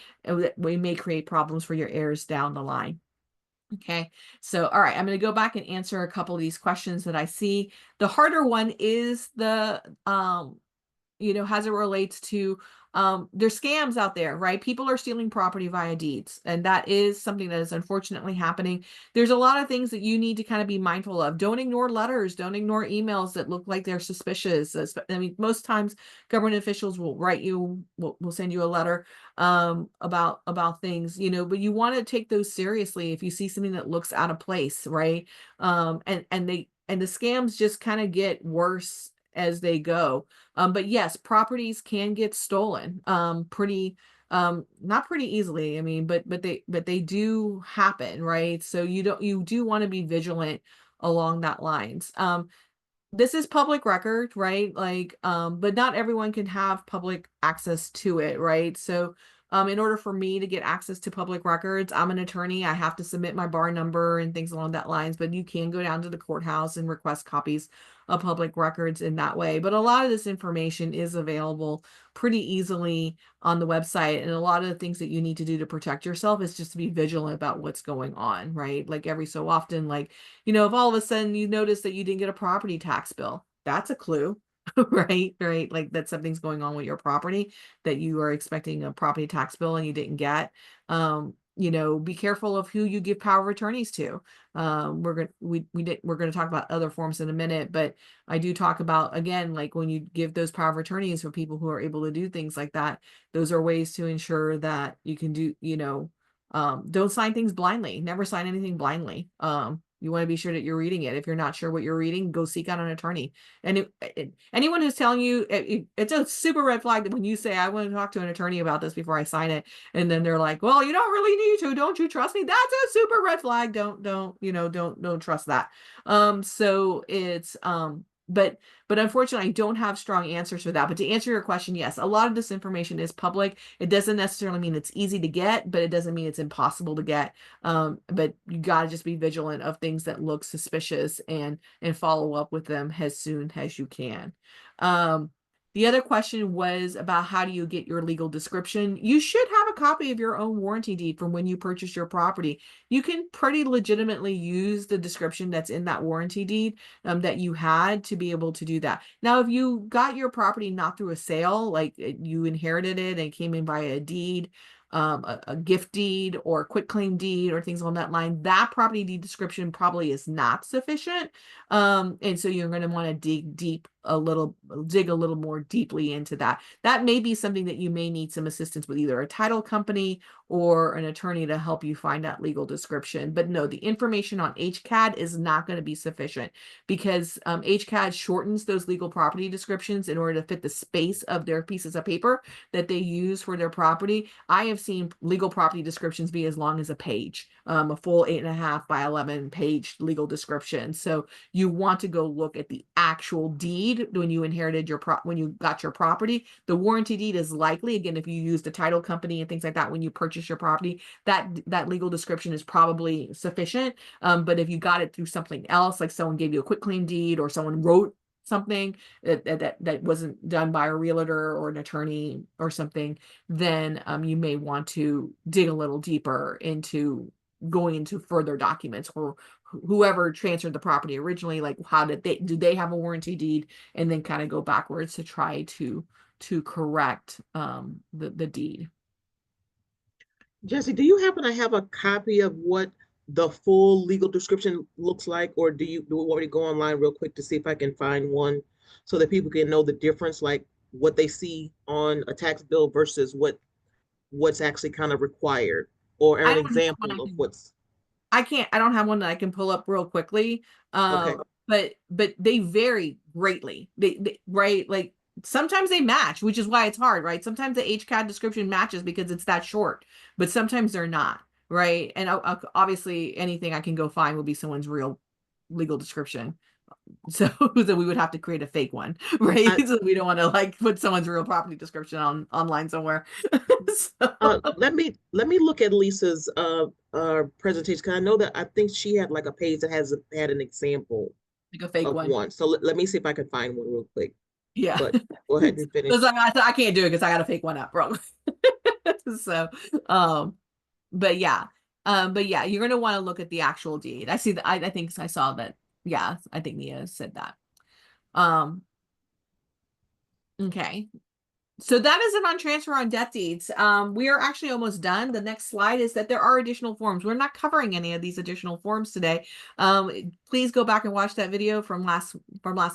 We may create problems for your heirs down the line. Okay, so all right, I'm going to go back and answer a couple of these questions that I see. The harder one is the as it relates to there's scams out there, right? People are stealing property via deeds, and that is something that is unfortunately happening. There's a lot of things that you need to kind of be mindful of. Don't ignore letters, don't ignore emails that look like they're suspicious. I mean, most times government officials will write you, will send you a letter about things, but you want to take those seriously if you see something that looks out of place, right? And the scams just kind of get worse as they go. But yes, properties can get stolen not pretty easily. I mean, but they do happen, right? So you do want to be vigilant along that lines. This is public record, right? But not everyone can have public access to it, right? So in order for me to get access to public records, I'm an attorney. I have to submit my bar number and things along that lines, but you can go down to the courthouse and request copies of public records in that way. But a lot of this information is available pretty easily on the website. And a lot of the things that you need to do to protect yourself is just to be vigilant about what's going on, right? Like every so often, if all of a sudden you notice that you didn't get a property tax bill, that's a clue. Right. Like that something's going on with your property, that you are expecting a property tax bill and you didn't get. Be careful of who you give power of attorneys to. We're going to talk about other forms in a minute, but I do talk about, again, like when you give those power of attorneys for people who are able to do things like that, those are ways to ensure that you can do, don't sign things blindly. Never sign anything blindly. You want to be sure that you're reading it. If you're not sure what you're reading, go seek out an attorney. And anyone who's telling you, it's a super red flag that when you say, I want to talk to an attorney about this before I sign it, and then they're like, well, you don't really need to, don't you trust me? That's a super red flag. Don't trust that. So it's, but unfortunately, I don't have strong answers for that. But to answer your question, yes, a lot of this information is public. It doesn't necessarily mean it's easy to get, but it doesn't mean it's impossible to get. But you got to just be vigilant of things that look suspicious and follow up with them as soon as you can. The other question was about how do you get your legal description? You should have a copy of your own warranty deed from when you purchased your property. You can pretty legitimately use the description that's in that warranty deed that you had to be able to do that. Now, if you got your property not through a sale, like you inherited it and came in by a deed, a gift deed or quitclaim deed or things along that line, that property deed description probably is not sufficient. And so you're going to want to dig a little more deeply into that. That may be something that you may need some assistance with, either a title company or an attorney to help you find that legal description. But no, the information on HCAD is not going to be sufficient because HCAD shortens those legal property descriptions in order to fit the space of their pieces of paper that they use for their property. I have seen legal property descriptions be as long as a page, a full 8.5 by 11 page legal description. So you want to go look at the actual deed when you inherited when you got your property. The warranty deed is likely, again, if you used a title company and things like that when you purchase your property, that legal description is probably sufficient. But if you got it through something else, like someone gave you a quitclaim deed or someone wrote something that wasn't done by a realtor or an attorney or something, then you may want to dig a little deeper into going into further documents, or whoever transferred the property originally, like do they have a warranty deed, and then kind of go backwards to try to correct the deed. Jesse, do you happen to have a copy of what the full legal description looks like, or do we want me to go online real quick to see if I can find one so that people can know the difference, like what they see on a tax bill versus what's actually kind of required, or an example of what's. I don't have one that I can pull up real quickly. Okay. But they vary greatly. They right, like sometimes they match, which is why it's hard, right? Sometimes the HCAD description matches because it's that short, but sometimes they're not, right? And obviously anything I can go find will be someone's real legal description. So that we would have to create a fake one, right? So we don't want to like put someone's real property description online somewhere. Let me look at Lisa's presentation, because I know that I think she had like a page that had an example like a fake of one. So let me see if I can find one real quick. Yeah. But go ahead and finish. I can't do it because I got to fake one up, bro. So, but yeah, you're gonna want to look at the actual deed. I see that. I think I saw that. Yeah, I think Nia said that. Okay. So that is it on transfer on death deeds. We are actually almost done. The next slide is that there are additional forms. We're not covering any of these additional forms today. Please go back and watch that video from last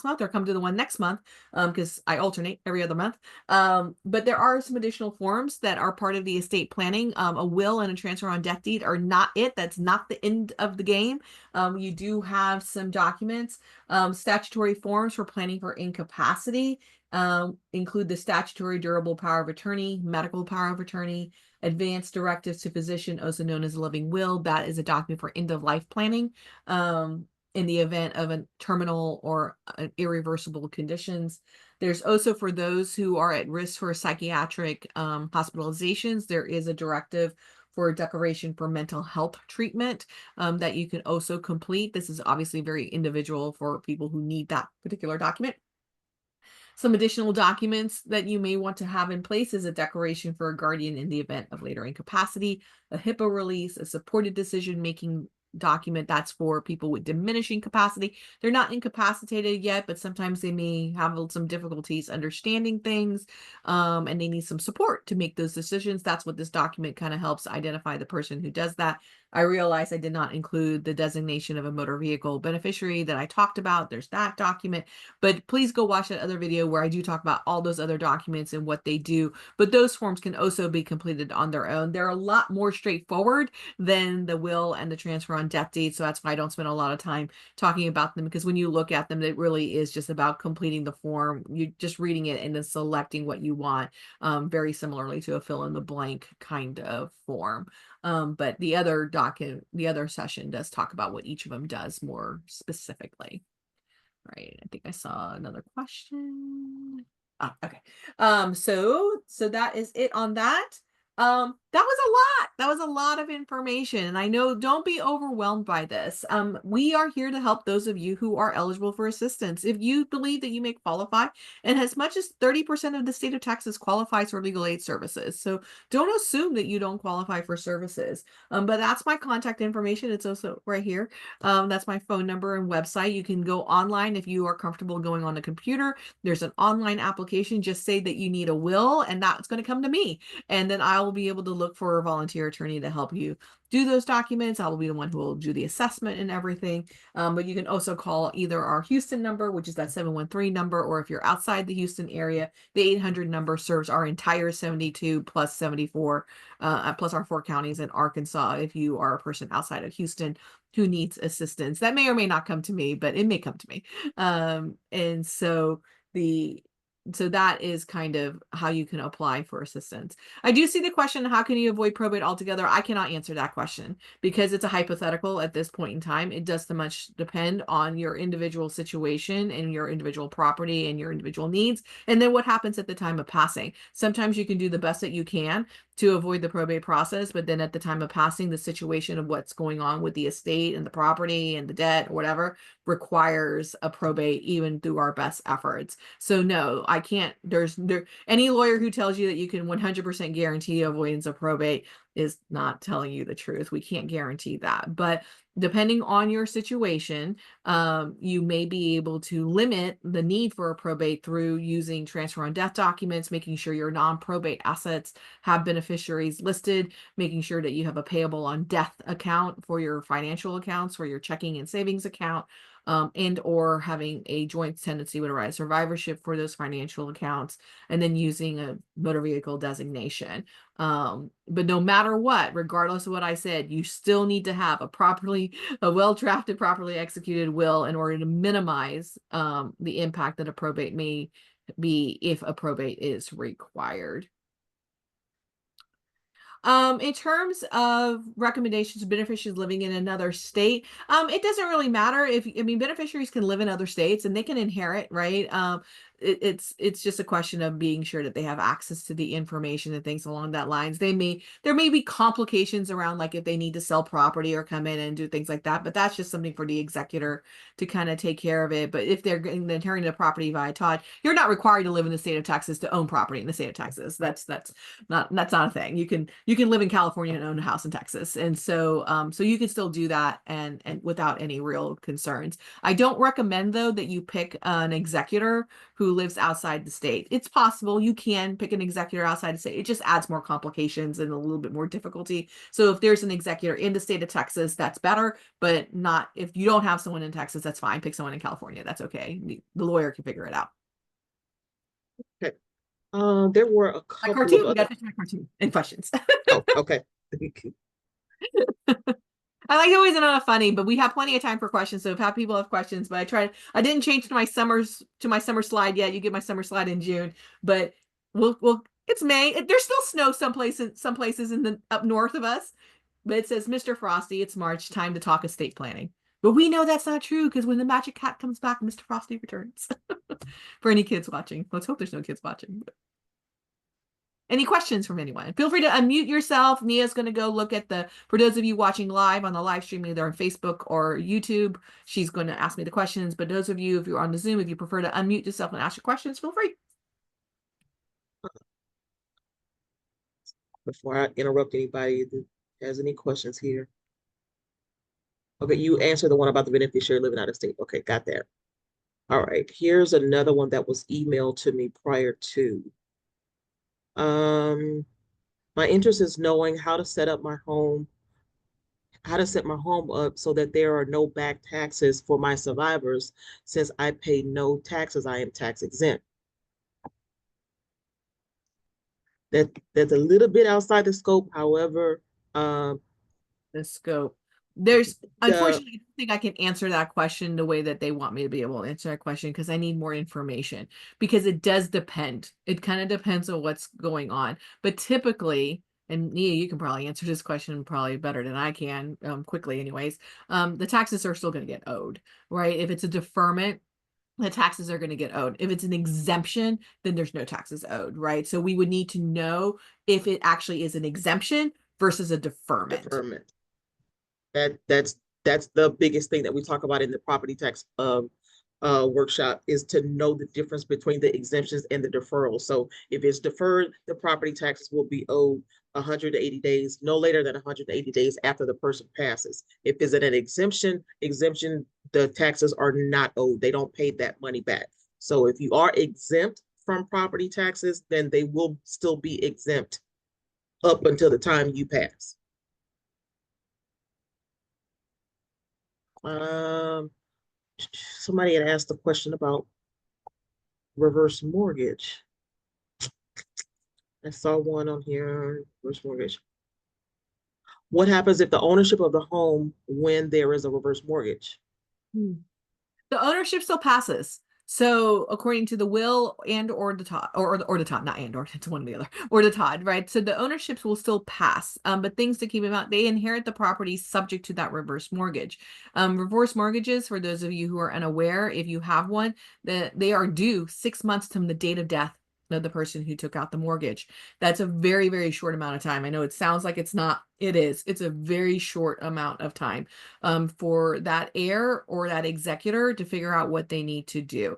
month, or come to the one next month, because I alternate every other month. But there are some additional forms that are part of the estate planning. A will and a transfer on death deed are not it. That's not the end of the game. You do have some documents, statutory forms for planning for incapacity. Include the statutory durable power of attorney, medical power of attorney, advanced directives to physician, also known as a living will. That is a document for end of life planning in the event of a terminal or irreversible conditions. There's also, for those who are at risk for psychiatric hospitalizations, there is a directive for a declaration for mental health treatment that you can also complete. This is obviously very individual for people who need that particular document. Some additional documents that you may want to have in place is a declaration for a guardian in the event of later incapacity, a HIPAA release, a supported decision-making document. That's for people with diminishing capacity. They're not incapacitated yet, but sometimes they may have some difficulties understanding things, and they need some support to make those decisions. That's what this document kind of helps identify the person who does that. I realized I did not include the designation of a motor vehicle beneficiary that I talked about. There's that document, but please go watch that other video where I do talk about all those other documents and what they do. But those forms can also be completed on their own. They're a lot more straightforward than the will and the transfer on death deed. So that's why I don't spend a lot of time talking about them, because when you look at them, it really is just about completing the form. You're just reading it and then selecting what you want, very similarly to a fill in the blank kind of form. But the other session does talk about what each of them does more specifically. Right. I think I saw another question. Ah, okay. So that is it on that. That was a lot. That was a lot of information. And I know, don't be overwhelmed by this. We are here to help those of you who are eligible for assistance. If you believe that you may qualify, and as much as 30% of the state of Texas qualifies for legal aid services. So don't assume that you don't qualify for services. But that's my contact information. It's also right here. That's my phone number and website. You can go online if you are comfortable going on the computer. There's an online application. Just say that you need a will, and that's going to come to me. And then I will be able to look for a volunteer attorney to help you do those documents. I will be the one who will do the assessment and everything. But you can also call either our Houston number, which is that 713 number, or if you're outside the Houston area, the 800 number serves our entire 72 plus 74, plus our 4 counties in Arkansas. If you are a person outside of Houston who needs assistance, that may or may not come to me, but it may come to me. And so that is kind of how you can apply for assistance. I do see the question, how can you avoid probate altogether? I cannot answer that question because it's a hypothetical at this point in time. It does much depend on your individual situation and your individual property and your individual needs. And then what happens at the time of passing. Sometimes you can do the best that you can to avoid the probate process, but then at the time of passing, the situation of what's going on with the estate and the property and the debt or whatever requires a probate, even through our best efforts. So no, I can't. Any lawyer who tells you that you can 100% guarantee avoidance of probate is not telling you the truth. We can't guarantee that, but depending on your situation, you may be able to limit the need for a probate through using transfer on death documents, making sure your non-probate assets have beneficiaries listed, making sure that you have a payable on death account for your financial accounts, for your checking and savings account, and or having a joint tenancy with a right of survivorship for those financial accounts, and then using a motor vehicle designation. But no matter what, regardless of what I said, you still need to have a well-drafted, properly executed will in order to minimize the impact that a probate may be if a probate is required. In terms of recommendations to beneficiaries living in another state, it doesn't really matter beneficiaries can live in other states and they can inherit, right? It's just a question of being sure that they have access to the information and things along that lines. There may be complications around, like if they need to sell property or come in and do things like that, but that's just something for the executor to kind of take care of it. But if they're inheriting the property via TODD, you're not required to live in the state of Texas to own property in the state of Texas. That's not a thing. You can live in California and own a house in Texas, and so you can still do that and without any real concerns. I don't recommend though that you pick an executor who lives outside the state. It's possible you can pick an executor outside the state. It just adds more complications and a little bit more difficulty. So if there's an executor in the state of Texas, that's better, but not if you don't have someone in Texas, that's fine. Pick someone in California. That's okay. The lawyer can figure it out. Okay. There were a My couple cartoon, of we got other. to my cartoon and questions. Oh, okay. I like always not funny, but we have plenty of time for questions. So if people have questions, but I didn't change to my summer slide yet. You get my summer slide in June, but it's May. There's still snow some places in the up north of us, but it says Mr. Frosty, it's March, time to talk estate planning. But we know that's not true because when the magic cat comes back, Mr. Frosty returns. For any kids watching, let's hope there's no kids watching. Any questions from anyone? Feel free to unmute yourself. Nia's going to go look at for those of you watching live on the live stream, either on Facebook or YouTube, she's going to ask me the questions. But those of you, if you're on the Zoom, if you prefer to unmute yourself and ask your questions, feel free. Before I interrupt anybody that has any questions here. Okay, you answered the one about the beneficiary living out of state. Okay, got that. All right, here's another one that was emailed to me prior to. My interest is knowing how to set up my home how to set my home up so that there are no back taxes for my survivors. Since I pay no taxes, I am tax exempt. That's a little bit outside the scope. However, um, The scope. There's the unfortunately, I don't think I can answer that question the way that they want me to be able to answer that question because I need more information because it does depend. It kind of depends on what's going on. But typically, and Nia, you can probably answer this question probably better than I can, quickly anyways. The taxes are still going to get owed, right? If it's a deferment, the taxes are going to get owed. If it's an exemption, then there's no taxes owed, right? So we would need to know if it actually is an exemption versus a deferment. deferment. That's the biggest thing that we talk about in the property tax workshop, is to know the difference between the exemptions and the deferrals. So if it's deferred, the property taxes will be owed 180 days, no later than 180 days after the person passes. If it's an exemption, the taxes are not owed. They don't pay that money back. So if you are exempt from property taxes, then they will still be exempt up until the time you pass. Um, Somebody had asked a question about reverse mortgage. I saw one on here, reverse mortgage. What happens if the ownership of the home when there is a reverse mortgage? Hmm. The ownership still passes. So according to the will and or the TODD, or the TODD, not and or, it's one or the other, or the TODD, right? So the ownerships will still pass. But things to keep in mind, they inherit the property subject to that reverse mortgage. Reverse mortgages, for those of you who are unaware, if you have one, that they are due 6 months from the date of death of the person who took out the mortgage. That's a very, very short amount of time. I know it sounds like it's not, it is. It's a very short amount of time for that heir or that executor to figure out what they need to do.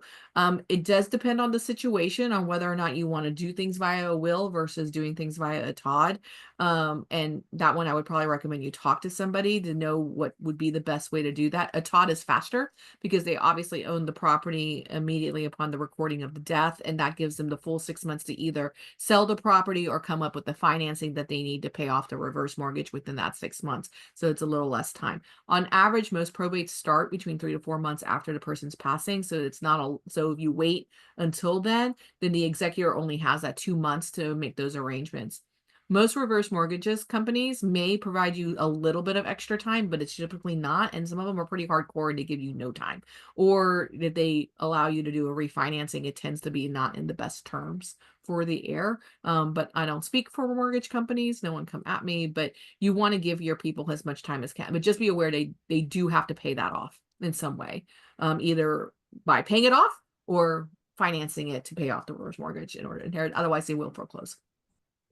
It does depend on the situation on whether or not you want to do things via a will versus doing things via a TODD. And that one I would probably recommend you talk to somebody to know what would be the best way to do that. A TODD is faster because they obviously own the property immediately upon the recording of the death, and that gives them the full 6 months to either sell the property or come up with the financing that they need to pay off the reverse mortgage within that 6 months. So it's a little less time. On average, most probates start between 3 to 4 months after the person's passing. So it's not so if you wait until then the executor only has that 2 months to make those arrangements. Most reverse mortgages companies may provide you a little bit of extra time, but it's typically not. And some of them are pretty hardcore and they give you no time. Or if they allow you to do a refinancing, it tends to be not in the best terms for the heir. But I don't speak for mortgage companies. No one come at me, but you want to give your people as much time as can. But just be aware they do have to pay that off in some way, either by paying it off or financing it to pay off the reverse mortgage in order to inherit. Otherwise, they will foreclose.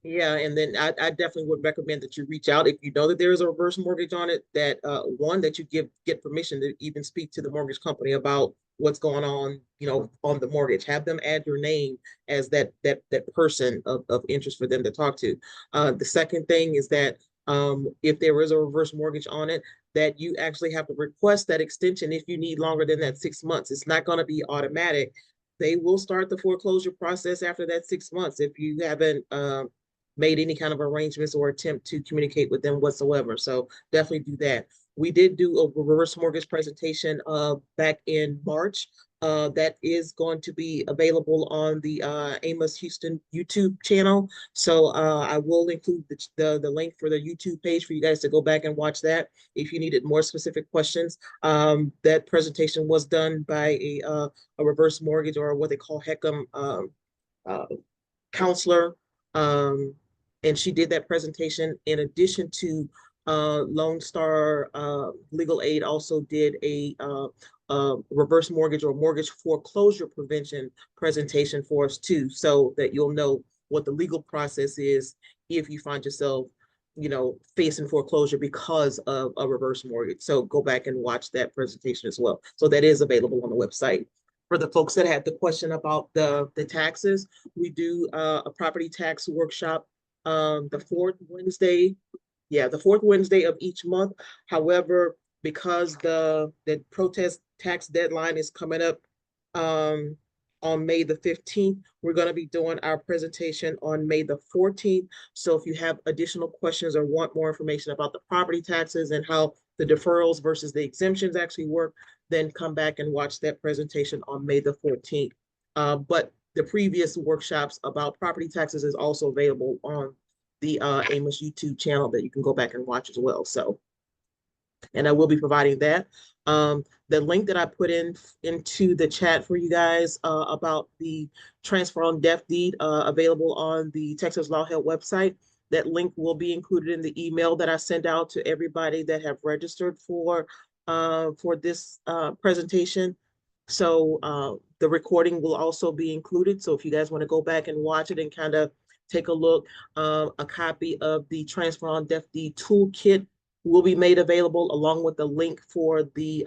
Yeah, and then I definitely would recommend that you reach out if you know that there is a reverse mortgage on it, that one, that you get permission to even speak to the mortgage company about what's going on, on the mortgage. Have them add your name as that person of interest for them to talk to. The second thing is that if there is a reverse mortgage on it, that you actually have to request that extension if you need longer than that 6 months. It's not going to be automatic. They will start the foreclosure process after that 6 months if you haven't made any kind of arrangements or attempt to communicate with them whatsoever. So definitely do that. We did do a reverse mortgage presentation back in March. That is going to be available on the Amos Houston YouTube channel. So I will include the link for the YouTube page for you guys to go back and watch that if you needed more specific questions. That presentation was done by a reverse mortgage, or what they call HECM uh, counselor. And she did that presentation in addition to Lone Star Legal Aid also did a reverse mortgage or mortgage foreclosure prevention presentation for us too, so that you'll know what the legal process is if you find yourself, facing foreclosure because of a reverse mortgage. So go back and watch that presentation as well. So that is available on the website. For the folks that had the question about the taxes, we do a property tax workshop the fourth Wednesday. Yeah, the fourth Wednesday of each month. However, because the protest tax deadline is coming up on May the 15th. We're going to be doing our presentation on May the 14th. So if you have additional questions or want more information about the property taxes and how the deferrals versus the exemptions actually work, then come back and watch that presentation on May the 14th. But the previous workshops about property taxes is also available on the Amos YouTube channel that you can go back and watch as well. So, and I will be providing that. The link that I put into the chat for you guys about the transfer on death deed available on the Texas Law Help website. That link will be included in the email that I send out to everybody that have registered for this presentation. So the recording will also be included. So if you guys want to go back and watch it and kind of take a look, a copy of the transfer on death deed toolkit will be made available along with the link for the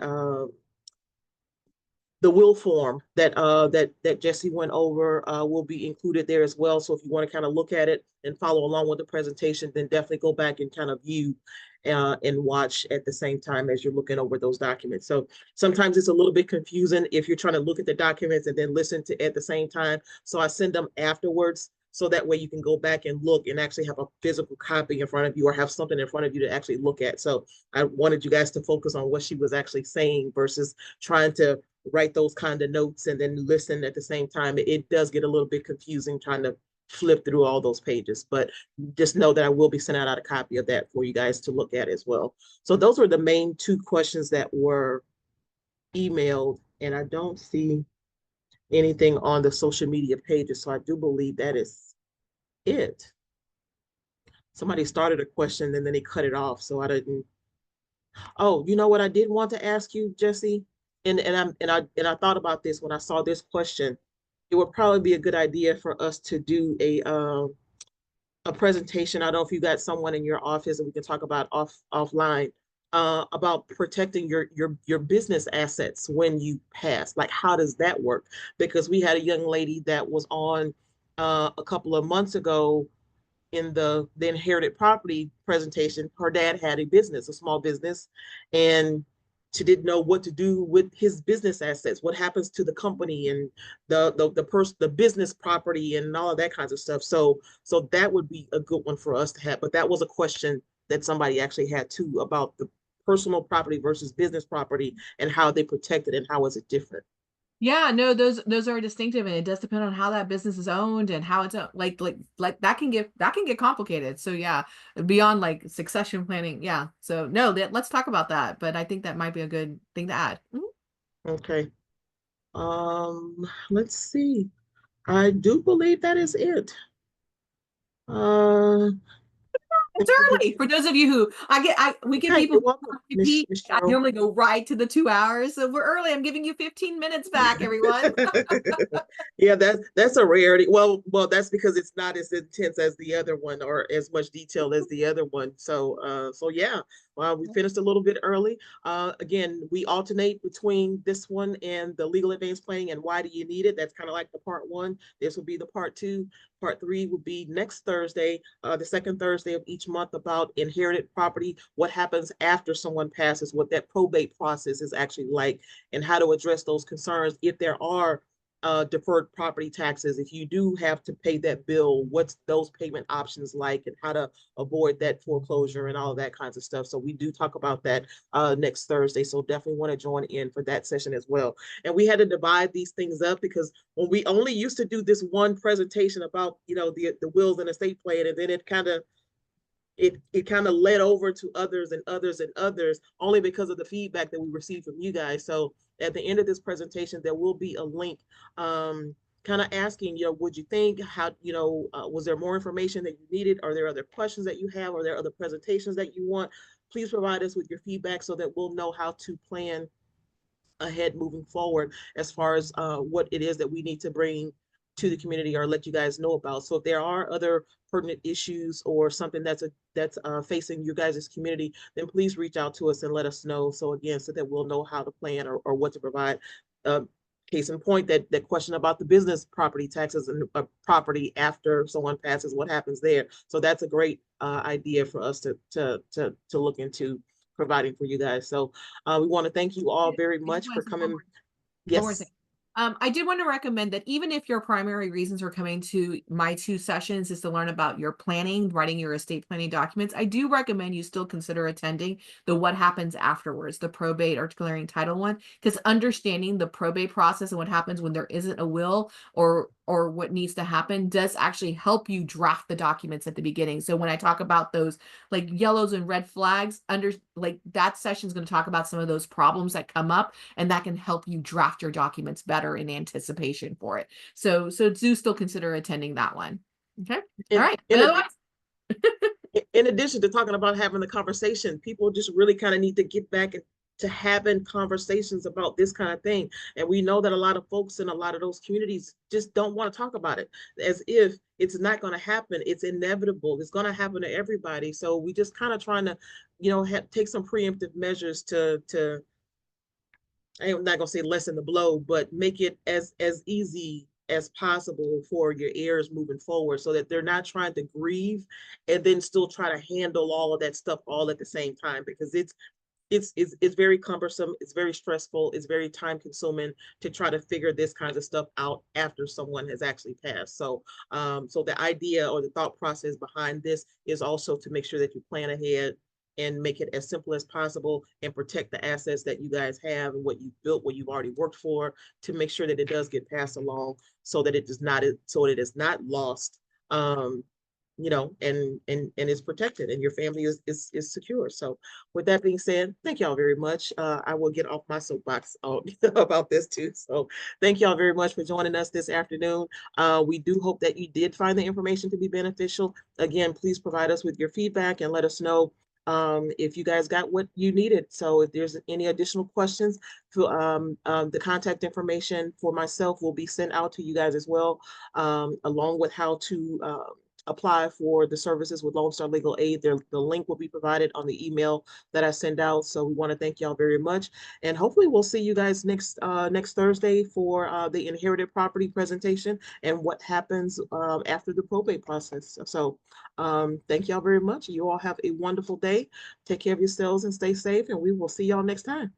will form that Jesse went over will be included there as well. So if you want to kind of look at it and follow along with the presentation, then definitely go back and kind of view and watch at the same time as you're looking over those documents. So sometimes it's a little bit confusing if you're trying to look at the documents and then listen to at the same time. So I send them afterwards. So that way you can go back and look and actually have a physical copy in front of you or have something in front of you to actually look at. So I wanted you guys to focus on what she was actually saying versus trying to write those kind of notes and then listen at the same time. It does get a little bit confusing trying to flip through all those pages, but just know that I will be sending out a copy of that for you guys to look at as well. So those were the main two questions that were emailed, and I don't see anything on the social media pages. So I do believe that is it. Somebody started a question and then they cut it off. So I didn't. Oh, you know what I did want to ask you, Jesse? And I thought about this when I saw this question. It would probably be a good idea for us to do a presentation. I don't know if you got someone in your office and we can talk about offline about protecting your business assets when you pass. Like, how does that work? Because we had a young lady that was on a couple of months ago in the inherited property presentation. Her dad had a business, a small business, and she didn't know what to do with his business assets, what happens to the company and the business property and all of that kinds of stuff. So that would be a good one for us to have. But that was a question that somebody actually had too about the personal property versus business property and how they protect it and how is it different. Yeah, no, those are distinctive, and it does depend on how that business is owned and how it's like that can get complicated. So yeah, beyond like succession planning. Yeah. So no, let's talk about that. But I think that might be a good thing to add. Okay. Let's see. I do believe that is it. It's early for those of you who we get Okay, people you're welcome, Miss I Cheryl. normally go right to the 2 hours, so we're early. I'm giving you 15 minutes back, everyone. Yeah, that's a rarity. Well, that's because it's not as intense as the other one or as much detail as the other one. So yeah, we finished a little bit early. Again, we alternate between this one and the legal advance planning and why do you need it? That's kind of like the part one. This will be the part two. Part three will be next Thursday, the second Thursday of each month, about inherited property, what happens after someone passes, what that probate process is actually like, and how to address those concerns if there are deferred property taxes. If you do have to pay that bill, what's those payment options like and how to avoid that foreclosure and all of that kinds of stuff. So we do talk about that next Thursday. So definitely want to join in for that session as well. And we had to divide these things up because when we only used to do this one presentation about, the wills and estate plan, and then it kind of led over to others and others and others only because of the feedback that we received from you guys. So at the end of this presentation, there will be a link kind of asking, would you think, how, was there more information that you needed? Are there other questions that you have? Are there other presentations that you want? Please provide us with your feedback so that we'll know how to plan ahead moving forward as far as what it is that we need to bring to the community or let you guys know about. So if there are other pertinent issues or something that's facing you guys' community, then please reach out to us and let us know. So again, so that we'll know how to plan or what to provide. Case in point, that question about the business property taxes and property after someone passes, what happens there? So that's a great idea for us to look into providing for you guys. So we want to thank you all very much for coming. Yes. I did want to recommend that even if your primary reasons for coming to my 2 sessions is to learn about your planning, writing your estate planning documents, I do recommend you still consider attending the what happens afterwards, the probate or declaring title one, because understanding the probate process and what happens when there isn't a will or what needs to happen does actually help you draft the documents at the beginning. So when I talk about those like yellows and red flags, like that session is going to talk about some of those problems that come up, and that can help you draft your documents better in anticipation for it. So do still consider attending that one. Okay. All In, right. in, But a, otherwise, in addition to talking about having the conversation, people just really kind of need to get back to having conversations about this kind of thing. And we know that a lot of folks in a lot of those communities just don't want to talk about it, as if it's not going to happen. It's inevitable. It's going to happen to everybody. So we just kind of trying to, take some preemptive measures to I'm not gonna say lessen the blow, but make it as easy as possible for your heirs moving forward, so that they're not trying to grieve and then still try to handle all of that stuff all at the same time, because it's very cumbersome, it's very stressful, it's very time consuming to try to figure this kinds of stuff out after someone has actually passed. So the idea or the thought process behind this is also to make sure that you plan ahead and make it as simple as possible and protect the assets that you guys have and what you've built, what you've already worked for, to make sure that it does get passed along, so that it is not lost, and is protected, and your family is secure. So with that being said, thank y'all very much. I will get off my soapbox about this too. So thank y'all very much for joining us this afternoon. We do hope that you did find the information to be beneficial. Again, please provide us with your feedback and let us know if you guys got what you needed. So if there's any additional questions, the contact information for myself will be sent out to you guys as well, along with how to apply for the services with Lone Star Legal Aid. The link will be provided on the email that I send out. So we want to thank y'all very much. And hopefully we'll see you guys next Thursday for the inherited property presentation and what happens after the probate process. So thank y'all very much. You all have a wonderful day. Take care of yourselves and stay safe. And we will see y'all next time.